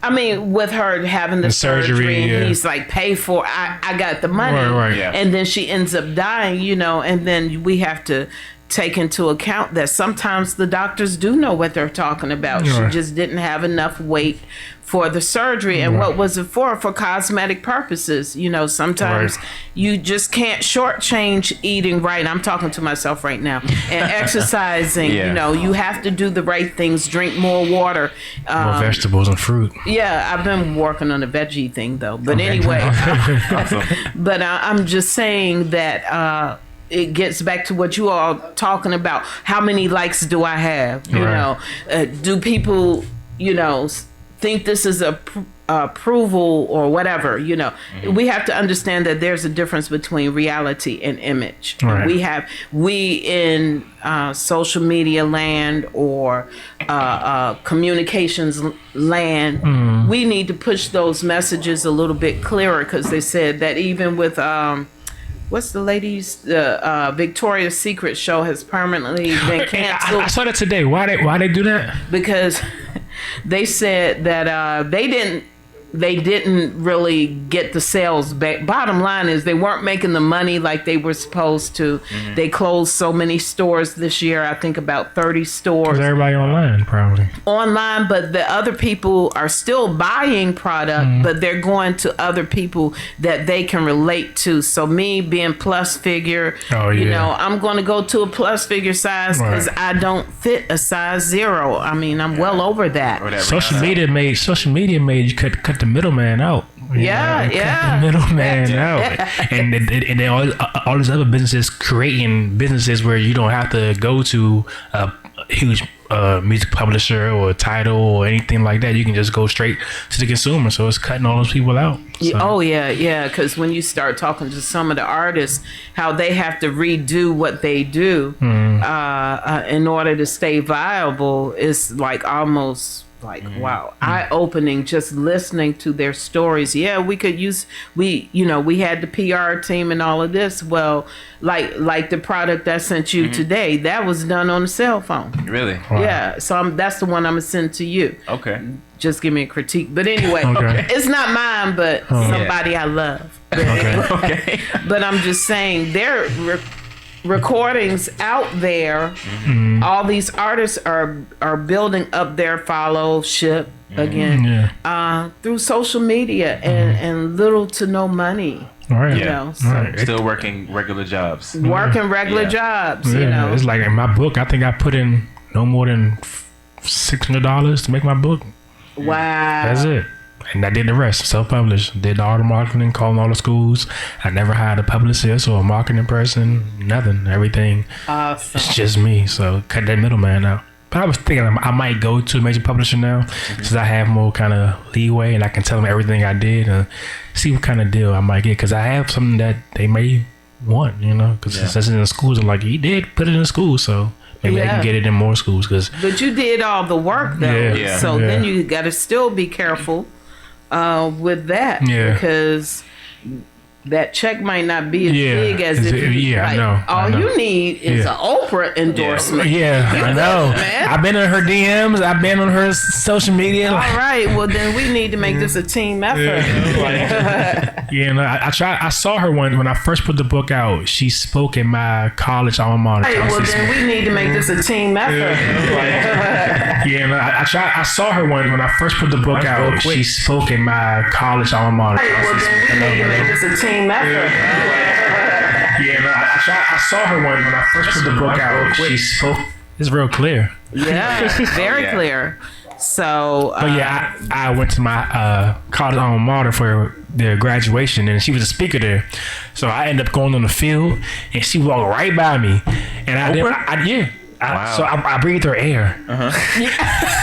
I mean, with her having the surgery, and he's like, pay for, I got the money. Right. And then she ends up dying, you know, and then we have to take into account that sometimes the doctors do know what they're talking about. She just didn't have enough weight for the surgery. And what was it for? For cosmetic purposes. You know, sometimes you just can't shortchange eating right. I'm talking to myself right now. And exercising, you know, you have to do the right things, drink more water. More vegetables and fruit. Yeah, I've been working on a veggie thing though. But anyway, but I'm just saying that it gets back to what you all talking about. How many likes do I have? You know, do people, you know, think this is approval or whatever? You know, we have to understand that there's a difference between reality and image. We in social media land or communications land, we need to push those messages a little bit clearer, because they said that even with what's the ladies? The Victoria's Secret show has permanently been canceled. I saw that today. Why they do that? Because they said that they didn't really get the sales back. Bottom line is they weren't making the money like they were supposed to. They closed so many stores this year. I think about 30 stores. Because everybody online, probably. Online, but the other people are still buying product, but they're going to other people that they can relate to. So me being plus figure, you know, I'm going to go to a plus figure size because I don't fit a size 0. I mean, I'm well over that. Social media made you cut the middleman out. Yeah. Middleman out, and then all these other businesses creating businesses where you don't have to go to a huge music publisher or title or anything like that. You can just go straight to the consumer. So it's cutting all those people out. So. Oh yeah. Because when you start talking to some of the artists, how they have to redo what they do in order to stay viable, is like almost like wow, eye-opening just listening to their stories. Yeah, we had the PR team and all of this. Well, like the product I sent you today, that was done on a cell phone. Really? Wow. Yeah, so that's the one I'm gonna send to you. Okay. Just give me a critique. But anyway, Okay. it's not mine, but somebody I love. Okay. But I'm just saying, there are recordings out there. All these artists are building up their followership again through social media and little to no money. All right. You know, so Right. Still working regular jobs. working regular jobs. You know, It's like in my book, I think I put in no more than $600 to make my book. wow. That's it. And I did the rest, self-published. Did all the marketing, calling all the schools. I never hired a publicist or a marketing person, nothing. Everything. Awesome. It's just me. So cut that middleman out. But I was thinking I might go to a major publisher now, since I have more kind of leeway and I can tell them everything I did and see what kind of deal I might get. Because I have something that they may want, because it's in the schools. I'm like, he did put it in the school, so maybe they can get it in more schools. But you did all the work though, so then you got to still be careful with that, because that check might not be as big as if you, I know. All you need is an Oprah endorsement. I know. I've been on her DMs. I've been on her social media. All right, well then we need to make this a team effort. I saw her when I first put the book out. She spoke in my college alma mater. All right, well then we need to make this a team effort. I saw her when I first put the book out. She spoke in my college alma mater. All right, well then we need to make this a team effort. I saw her when I first put the book out. She spoke. It's real clear. Yeah, very clear. So, But I went to my college alma mater for their graduation, and she was a speaker there. So I ended up going on the field, and she walked right by me, and So I breathed her air.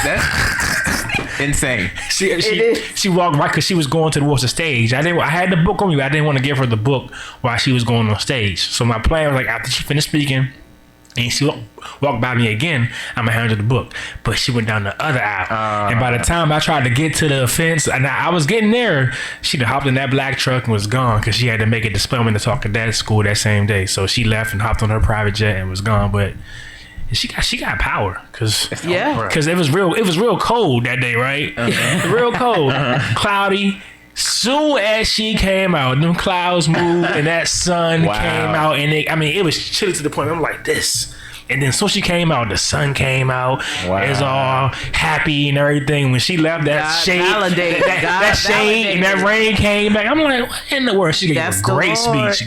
That's insane. She walked right because she was going towards the stage. I had the book on me, but I didn't want to give her the book while she was going on stage. So my plan was like, after she finished speaking and she walked by me again, I'm gonna hand her the book. But she went down the other aisle, and by the time I tried to get to the fence, and I was getting there, she hopped in that black truck and was gone because she had to make it to Spelman to talk at that school that same day. So she left and hopped on her private jet and was gone. But she got power because it was real cold that day, right? Real cold, cloudy. Soon as she came out, them clouds moved and that sun came out, and it was chilly to the point I'm like this. And then so she came out, the sun came out. It's all happy and everything. When she left, that shade and that rain came back. I'm like, what in the world? She gave a great speech.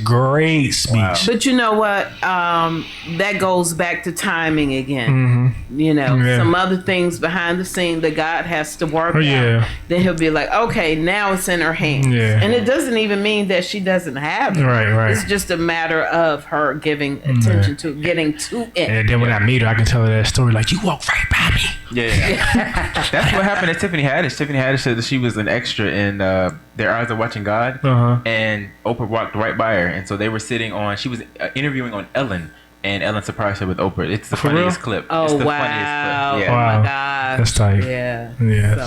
Wow. But you know what? That goes back to timing again. Some other things behind the scene that God has to work out. Then he'll be like, okay, now it's in her hands. And it doesn't even mean that she doesn't have it. Right. It's just a matter of her giving attention to getting to it. And then when I meet her, I can tell her that story like, you walked right by me. That's what happened to Tiffany Haddish. Tiffany Haddish said that she was an extra in Their Eyes Are Watching God, and Oprah walked right by her, and so they were sitting on. She was interviewing on Ellen, and Ellen surprised her with Oprah. It's the funniest clip. Oh, it's the wow. funniest clip. Oh my God, that's tight. Yeah.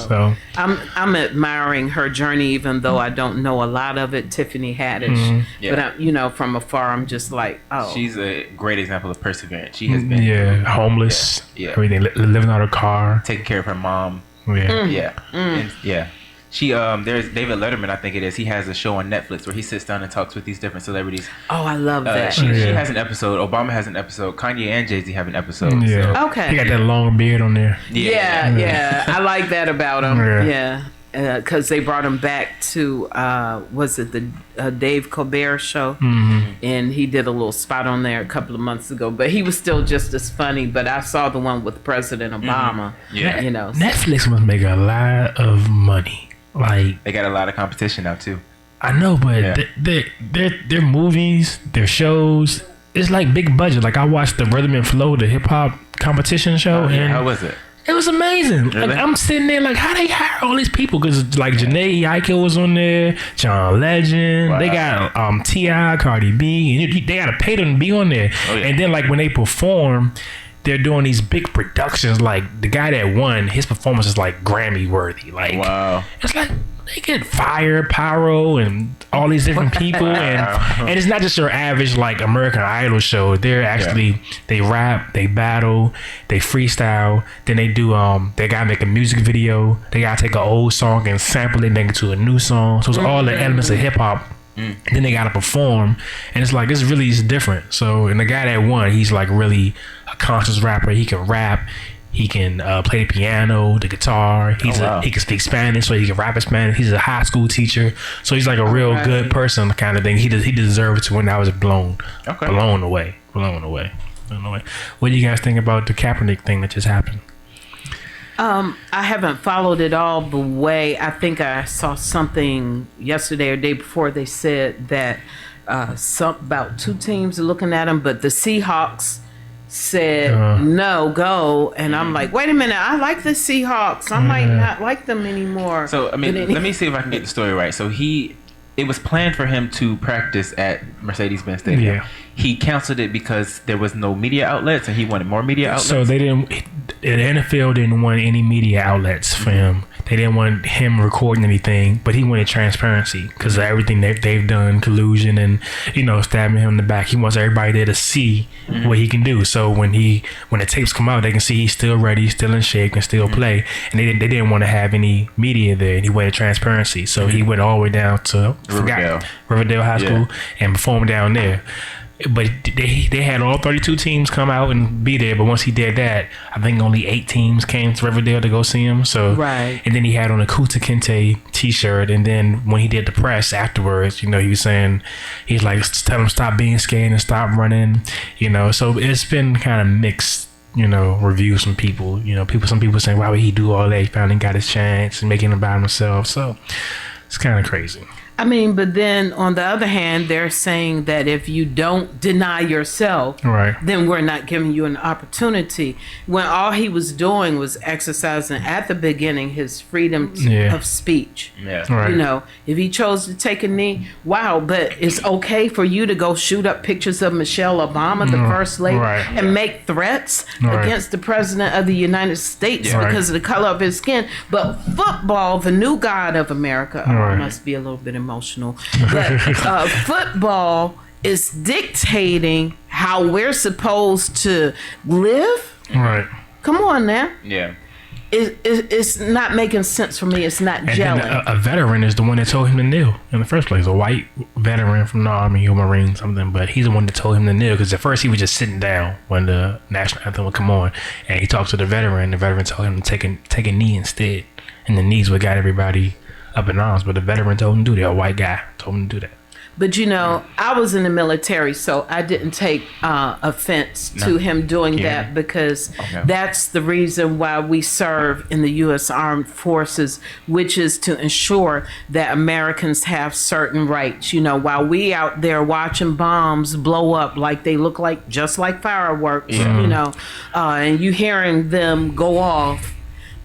So I'm admiring her journey, even though I don't know a lot of it. Tiffany Haddish, but from afar, I'm just like, oh, she's a great example of perseverance. She has been homeless, everything, living out of her car, taking care of her mom. She there's David Letterman, I think it is. He has a show on Netflix where he sits down and talks with these different celebrities. Oh, I love that. She has an episode. Obama has an episode. Kanye and Jay-Z have an episode. Okay. He got that long beard on there. I like that about him. Because they brought him back to was it the Dave Colbert show, and he did a little spot on there a couple of months ago. But he was still just as funny. But I saw the one with President Obama. Netflix must make a lot of money. Like, They got a lot of competition now too. I know, but Yeah. their movies, their shows, it's like big budget. Like, I watched the Rhythm and Flow, the hip hop competition show, and How was it? it was amazing. Really? Like, I'm sitting there like, how they hire all these people? Because like Janae Aiko was on there, John Legend. Wow. They got T.I., Cardi B, and they gotta pay them to be on there. Oh, yeah. And then like when they perform, they're doing these big productions. Like the guy that won, his performance is like Grammy worthy. Like, Wow. it's like they get fire, pyro, and all these different people, and it's not just your average like American Idol show. They're actually they rap, they battle, they freestyle. Then they do they gotta make a music video. They gotta take an old song and sample it, make it to a new song. So it's all the elements of hip hop. Then they gotta perform, and it's like this really is different. So, and the guy that won, he's like really a conscious rapper. He can rap. He can play the piano, the guitar. He can speak Spanish, so he can rap in Spanish. He's a high school teacher, so he's like a real good person kind of thing. He deserved to win. I was blown away. What do you guys think about the Kaepernick thing that just happened? I haven't followed it all the way. I think I saw something yesterday or day before. They said that about 2 teams are looking at him, but the Seahawks said no, go. And I'm like, wait a minute, I like the Seahawks. I might not like them anymore. So I mean, let me see if I can get the story right. So it was planned for him to practice at Mercedes-Benz Stadium. Yeah. He canceled it because there was no media outlets, and he wanted more media outlets. So they didn't. The NFL didn't want any media outlets for him. They didn't want him recording anything, but he wanted transparency because of everything they've done, collusion, and stabbing him in the back. He wants everybody there to see what he can do. So when the tapes come out, they can see he's still ready, still in shape, can still play. And they didn't want to have any media there, and he wanted transparency. So he went all the way down to Riverdale High School and performed down there. But they had all 32 teams come out and be there. But once he did that, I think only 8 teams came to Riverdale to go see him. So and then he had on a Kunta Kinte t-shirt. And then when he did the press afterwards, he was saying, he's like, tell him stop being scared and stop running. So it's been kind of mixed, reviews from people. Some people saying, why would he do all that? He finally got his chance and making it about himself. So it's kind of crazy. I mean, but then on the other hand, they're saying that if you don't deny yourself, then we're not giving you an opportunity. When all he was doing was exercising at the beginning his freedom of speech. If he chose to take a knee, wow, but it's okay for you to go shoot up pictures of Michelle Obama, the first lady, and make threats against the president of the United States because of the color of his skin. But football, the new god of America, I must be a little bit emotional, but football is dictating how we're supposed to live. Come on now. It's not making gelling. For me. It's not gelling. A veteran is the one that told him to kneel in the first place. A white veteran from the Army or Marine, something. But he's the one that told him to kneel because at first he was just sitting down when the national anthem would come on, and he talked to the veteran. The veteran told him to take a knee instead, and the knees what got everybody up in arms. But the veteran told him to do that. A white guy told him to do that. But I was in the military, so I didn't take offense to him doing that because that's the reason why we serve in the U.S. Armed Forces, which is to ensure that Americans have certain rights. While we out there watching bombs blow up like they look like just like fireworks, and you hearing them go off.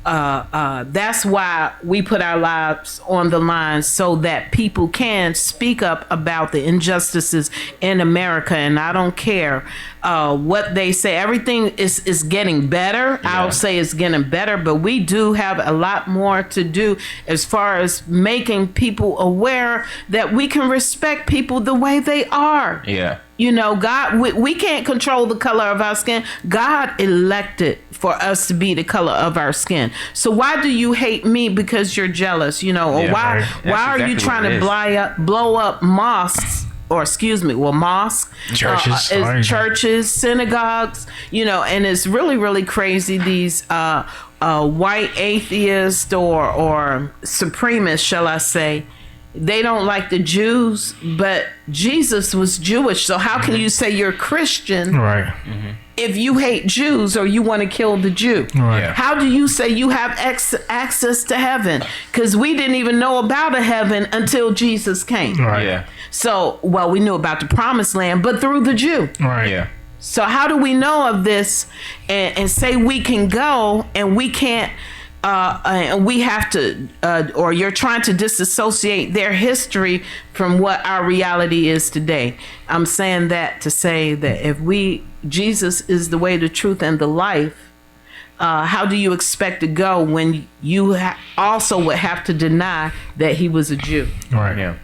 That's why we put our lives on the line so that people can speak up about the injustices in America. And I don't care what they say. Everything is getting better. I'll say it's getting better, but we do have a lot more to do as far as making people aware that we can respect people the way they are. God, we can't control the color of our skin. God elected for us to be the color of our skin. So why do you hate me because you're jealous? Or why are you trying to blow up mosques? Or mosques, churches, synagogues, and it's really, really crazy. These white atheists or supremacists, shall I say, they don't like the Jews, but Jesus was Jewish. So how can you say you're Christian Right. if you hate Jews or you want to kill the Jew? Right. Yeah. How do you say you have access to heaven? Because we didn't even know about a heaven until Jesus came. Right. Yeah. So, well, we knew about the promised land, but through the Jew. Right. Yeah. So how do we know of this and say we can go and we can't, and we have to, or you're trying to disassociate their history from what our reality is today? I'm saying that to say that if Jesus is the way, the truth, and the life, how do you expect to go when you also would have to deny that he was a Jew? Right. Yeah.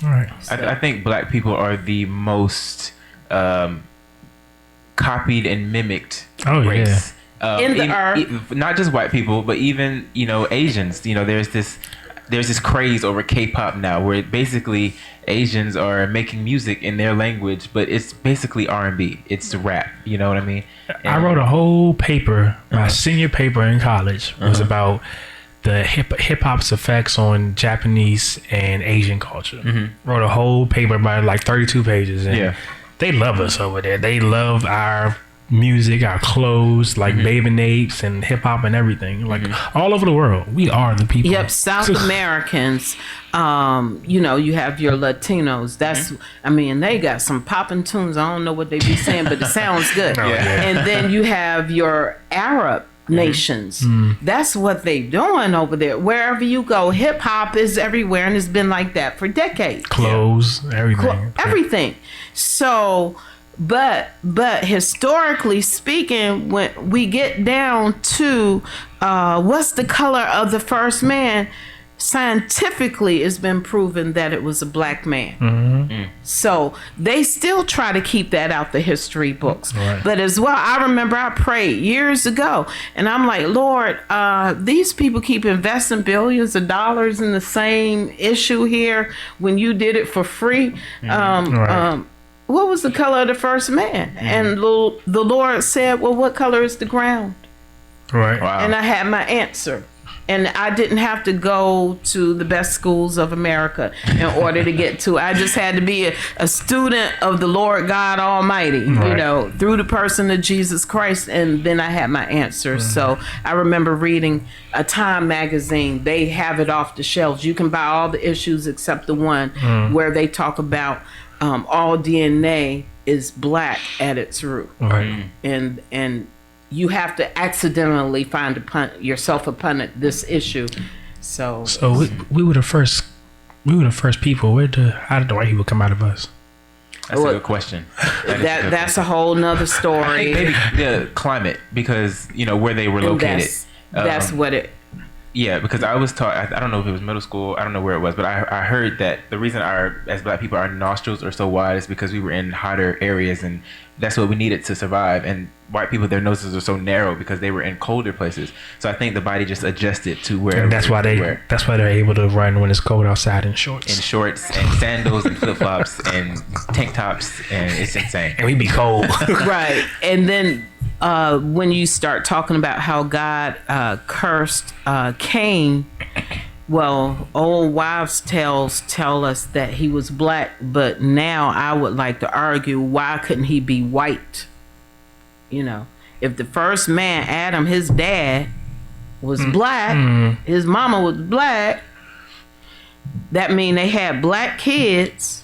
Right. I think black people are the most copied and mimicked race. In the earth. Not just white people, but even, Asians. There's this craze over K-pop now where basically Asians are making music in their language, but it's basically R&B. It's rap. You know what I mean? I wrote a whole paper. My senior paper in college was about the hip hop's effects on Japanese and Asian culture. Wrote a whole paper about like 32 pages. And they love us over there. They love our music, our clothes, like Bathing Apes and hip hop and everything. Like all over the world, we are the people. Yep, South Americans. You have your Latinos. That's, they got some popping tunes. I don't know what they be saying, but it sounds good. And then you have your Arab nations. That's what they doing over there. Wherever you go, hip hop is everywhere, and it's been like that for decades. Clothes, everything. Everything. So, but historically speaking, when we get down to what's the color of the first man, scientifically it's been proven that it was a black man. So they still try to keep that out the history books. But as well, I remember I prayed years ago and I'm like, Lord, these people keep investing billions of dollars in the same issue here when you did it for free. What was the color of the first man? And the Lord said, well, what color is the ground? Right. Wow. And I had my answer. And I didn't have to go to the best schools of America in order to get to it. I just had to be a student of the Lord God Almighty, through the person of Jesus Christ. And then I had my answer. So I remember reading a Time magazine. They have it off the shelves. You can buy all the issues except the one where they talk about all DNA is black at its root. Right. And you have to accidentally find yourself upon this issue. So we were the first people. How did the white people come out of us? That's a good question. That's a whole nother story. I think maybe the climate, because where they were located. That's what it. Yeah, because I was taught, I don't know if it was middle school, I don't know where it was, but I heard that the reason as black people, our nostrils are so wide is because we were in hotter areas and that's what we needed to survive. And white people, their noses are so narrow because they were in colder places. So I think the body just adjusted to where. And that's why they're able to run when it's cold outside in shorts. In shorts and sandals and flip flops and tank tops, and it's insane. And we be cold. Right. And then when you start talking about how God cursed Cain, well, old wives' tales tell us that he was black, but now I would like to argue, why couldn't he be white? If the first man, Adam, his dad, was black, his mama was black, that mean they had black kids,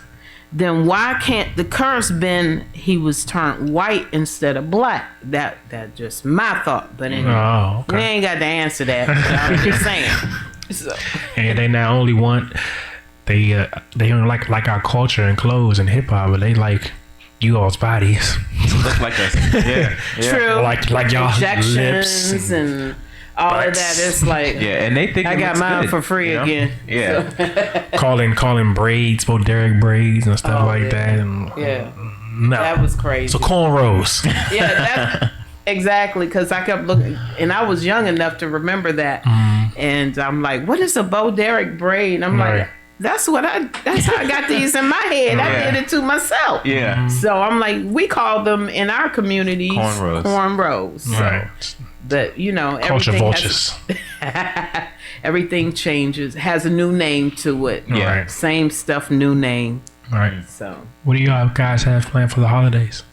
then why can't the curse been he was turned white instead of black? That just my thought. But anyway, we ain't got to answer that. I'm just saying. So. And they not only want they don't like our culture and clothes and hip hop, but they like you all's bodies. Look like us. Yeah. True. Like y'all injections lips and all butts. of that. It's like and they think I got mine good, for free again. Yeah. So. calling braids, Derek braids and stuff like that. And, no, that was crazy. So cornrows. Yeah, that's exactly, because I kept looking, and I was young enough to remember that. And I'm like, what is a Derek braid? And I'm like, that's how I got these in my head. I did it to myself. Yeah. So I'm like, we call them in our communities cornrows. Right. But Culture everything vultures. everything changes, has a new name to it. Yeah. Right. Same stuff, new name. Right. So What do y'all guys have planned for the holidays?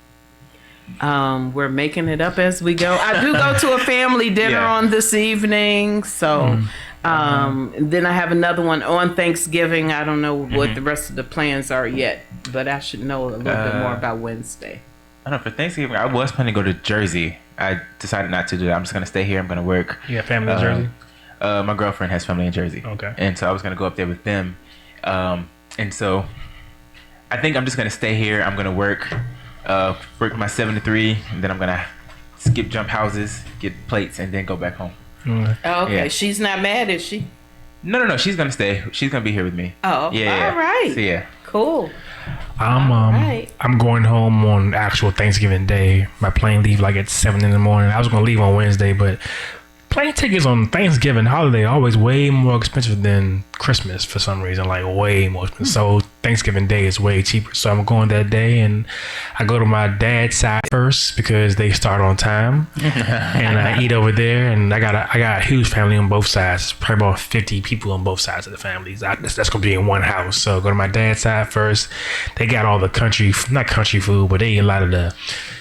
we're making it up as we go. I do go to a family dinner Yeah. on this evening. So then I have another one on Thanksgiving. I don't know what the rest of the plans are yet, but I should know a little bit more about Wednesday. I don't know. For Thanksgiving, I was planning to go to Jersey. I decided not to do that. I'm just gonna stay here. I'm gonna work. You have family in Jersey? My girlfriend has family in Jersey. Okay. And so I was gonna go up there with them. And so I think I'm just gonna stay here. I'm gonna work my 7 to 3, and then I'm gonna jump houses, get plates, and then go back home. Oh, okay. Yeah. She's not mad, is she? No. She's gonna stay. She's gonna be here with me. Oh, Yeah. all right. So yeah. Cool. I'm I'm going home on actual Thanksgiving Day. My plane leave like at 7 in the morning. I was gonna leave on Wednesday, but plane tickets on Thanksgiving holiday are always way more expensive than Christmas for some reason, like way more expensive. So Thanksgiving Day is way cheaper. So I'm going that day, and I go to my dad's side first because they start on time, and I eat over there. And I got a huge family on both sides, probably about 50 people on both sides of the families. That's gonna be in one house. So go to my dad's side first. They got all the not country food, but they eat a lot of the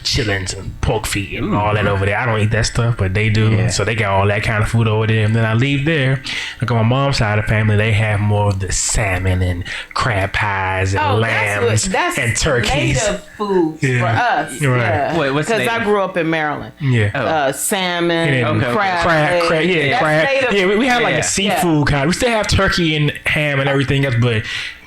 chitlins and pork feet and all that over there. I don't eat that stuff, but they do. Yeah. So they got all that kind of food over there. And then I leave there. I go on my mom's side of the family. They have more of the salmon and crab pies and lambs that's and turkeys. native foods for us. Right. Yeah. Wait, what's Because I native? grew up in Maryland. Yeah. Salmon, And Okay. crab, crab. Yeah, that's crab. native. Yeah, we have like Yeah. a seafood kind. We still have turkey and ham and everything else, but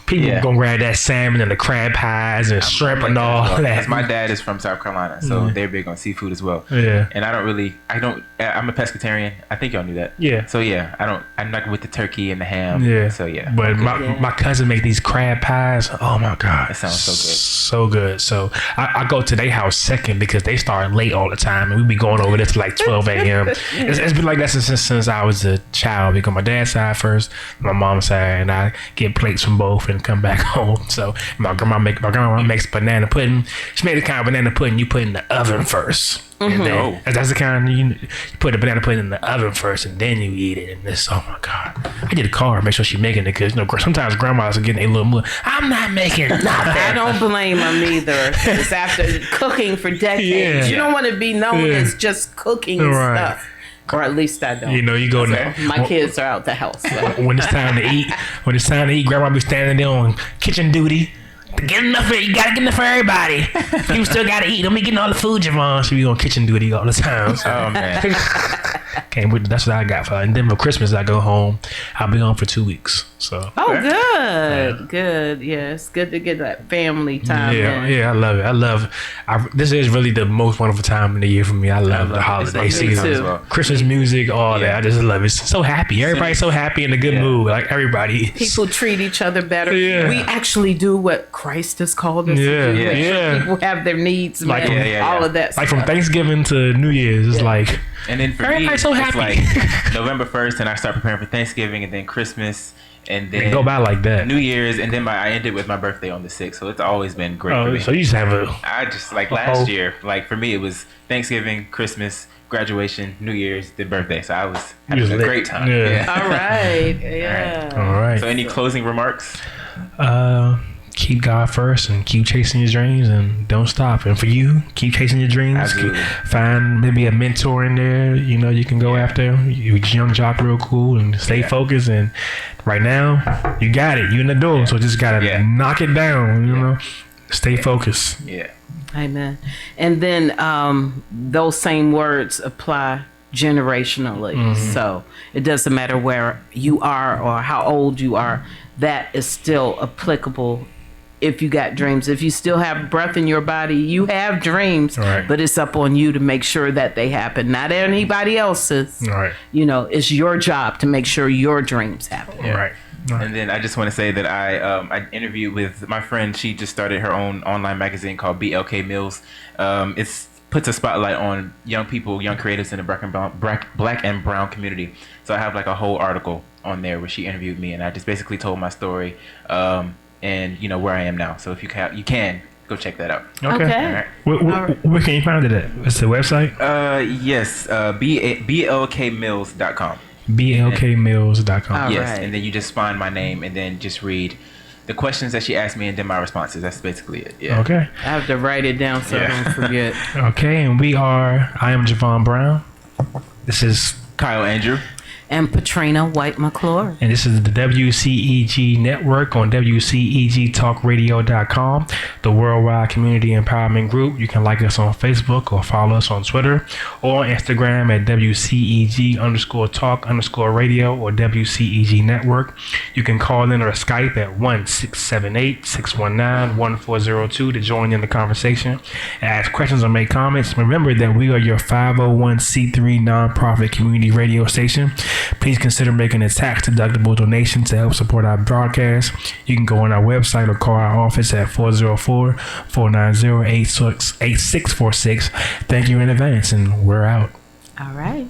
people gonna grab that salmon and the crab pies and shrimp and all that. Because my dad is from South Carolina, so they're big on seafood as well. Yeah. And I'm a pescatarian. I think y'all knew that. Yeah. So yeah, I'm not with the turkey and the ham. Yeah. So yeah. But my cousin make these crab pies. Oh my god, That sounds so good. So good. So I go to their house second because they start late all the time, and we be going over there to like 12 a.m. It's been like that since I was a child. We go my dad's side first, my mom's side, and I get plates from both and come back home. So my grandma makes banana pudding. She made the kind of banana pudding you put in the oven first. And then, that's the kind you put the banana pudding in the oven first, and then you eat it. And this, oh my god! I get a car, make sure she's making it, because sometimes grandmas are getting a little more. I'm not making nothing. I don't blame them either. It's after cooking for decades. You don't want to be known as just cooking stuff. Or at least I don't. You know, you go now. My kids are out the house. So. When it's time to eat, grandma be standing there on kitchen duty. Get enough for you. Gotta get enough for everybody. You still gotta eat. Don't be getting all the food, Javon. She be on kitchen duty all the time. So. Oh man. Can't wait. That's what I got for her. And then for Christmas, I go home. I'll be home for 2 weeks. So. Oh, good. Yeah, it's good to get that family time. Yeah, I love it. This is really the most wonderful time in the year for me. I love the holiday season. too. Well. Christmas music, all that. I just love it. It's so happy. Everybody's so happy in a good mood. Like everybody. People treat each other better. Yeah. We actually do what Christ has called us to do. Make sure people have their needs met. All of that Like stuff. from Thanksgiving to New Year's, it's like And then for me, everybody's so happy. it's like November 1st, and I start preparing for Thanksgiving, and then Christmas, and then go by like that. New Year's, and then I ended with my birthday on the 6th. So it's always been great for me. So you just have I just like last year, like for me, it was Thanksgiving, Christmas, graduation, New Year's, then birthday. So I was having a great time. Yeah. All right. Yeah. All right. So any closing remarks? Keep God first and keep chasing your dreams and don't stop. And for you, keep chasing your dreams. Absolutely. Find maybe a mentor in there, you can go after. You're young jock, real cool, and stay focused. And right now, you got it. You in the door, so just gotta knock it down. You know, stay focused. Yeah. Amen. And then those same words apply generationally. So it doesn't matter where you are or how old you are. That is still applicable. If you got dreams, if you still have breath in your body, you have dreams, but it's up on you to make sure that they happen, not anybody else's. Right. It's your job to make sure your dreams happen. Right. And then I just want to say that I interviewed with my friend. She just started her own online magazine called BLK Mills. It's puts a spotlight on young people, young creatives in the black and brown community. So I have like a whole article on there where she interviewed me, and I just basically told my story. And where I am now. So if you can go check that out. Okay. All right. Where can you find it at? What's the website? Yes, blkmills.com. blkmills.com. All Yes, right. and then you just find my name and then just read the questions that she asked me and then my responses. That's basically it. Yeah. Okay. I have to write it down so I don't forget. Okay, and I am Javon Brown. This is Kyle Andrew. And Patrina White McClure. And this is the WCEG Network on WCEGTalkRadio.com, the Worldwide Community Empowerment Group. You can like us on Facebook or follow us on Twitter or Instagram at WCEG_talk_radio or WCEG Network. You can call in or Skype at 1-678-619-1402 to join in the conversation, ask questions or make comments. Remember that we are your 501c3 nonprofit community radio station. Please consider making a tax-deductible donation to help support our broadcast. You can go on our website or call our office at 404-490-8646. Thank you in advance, and we're out. All right.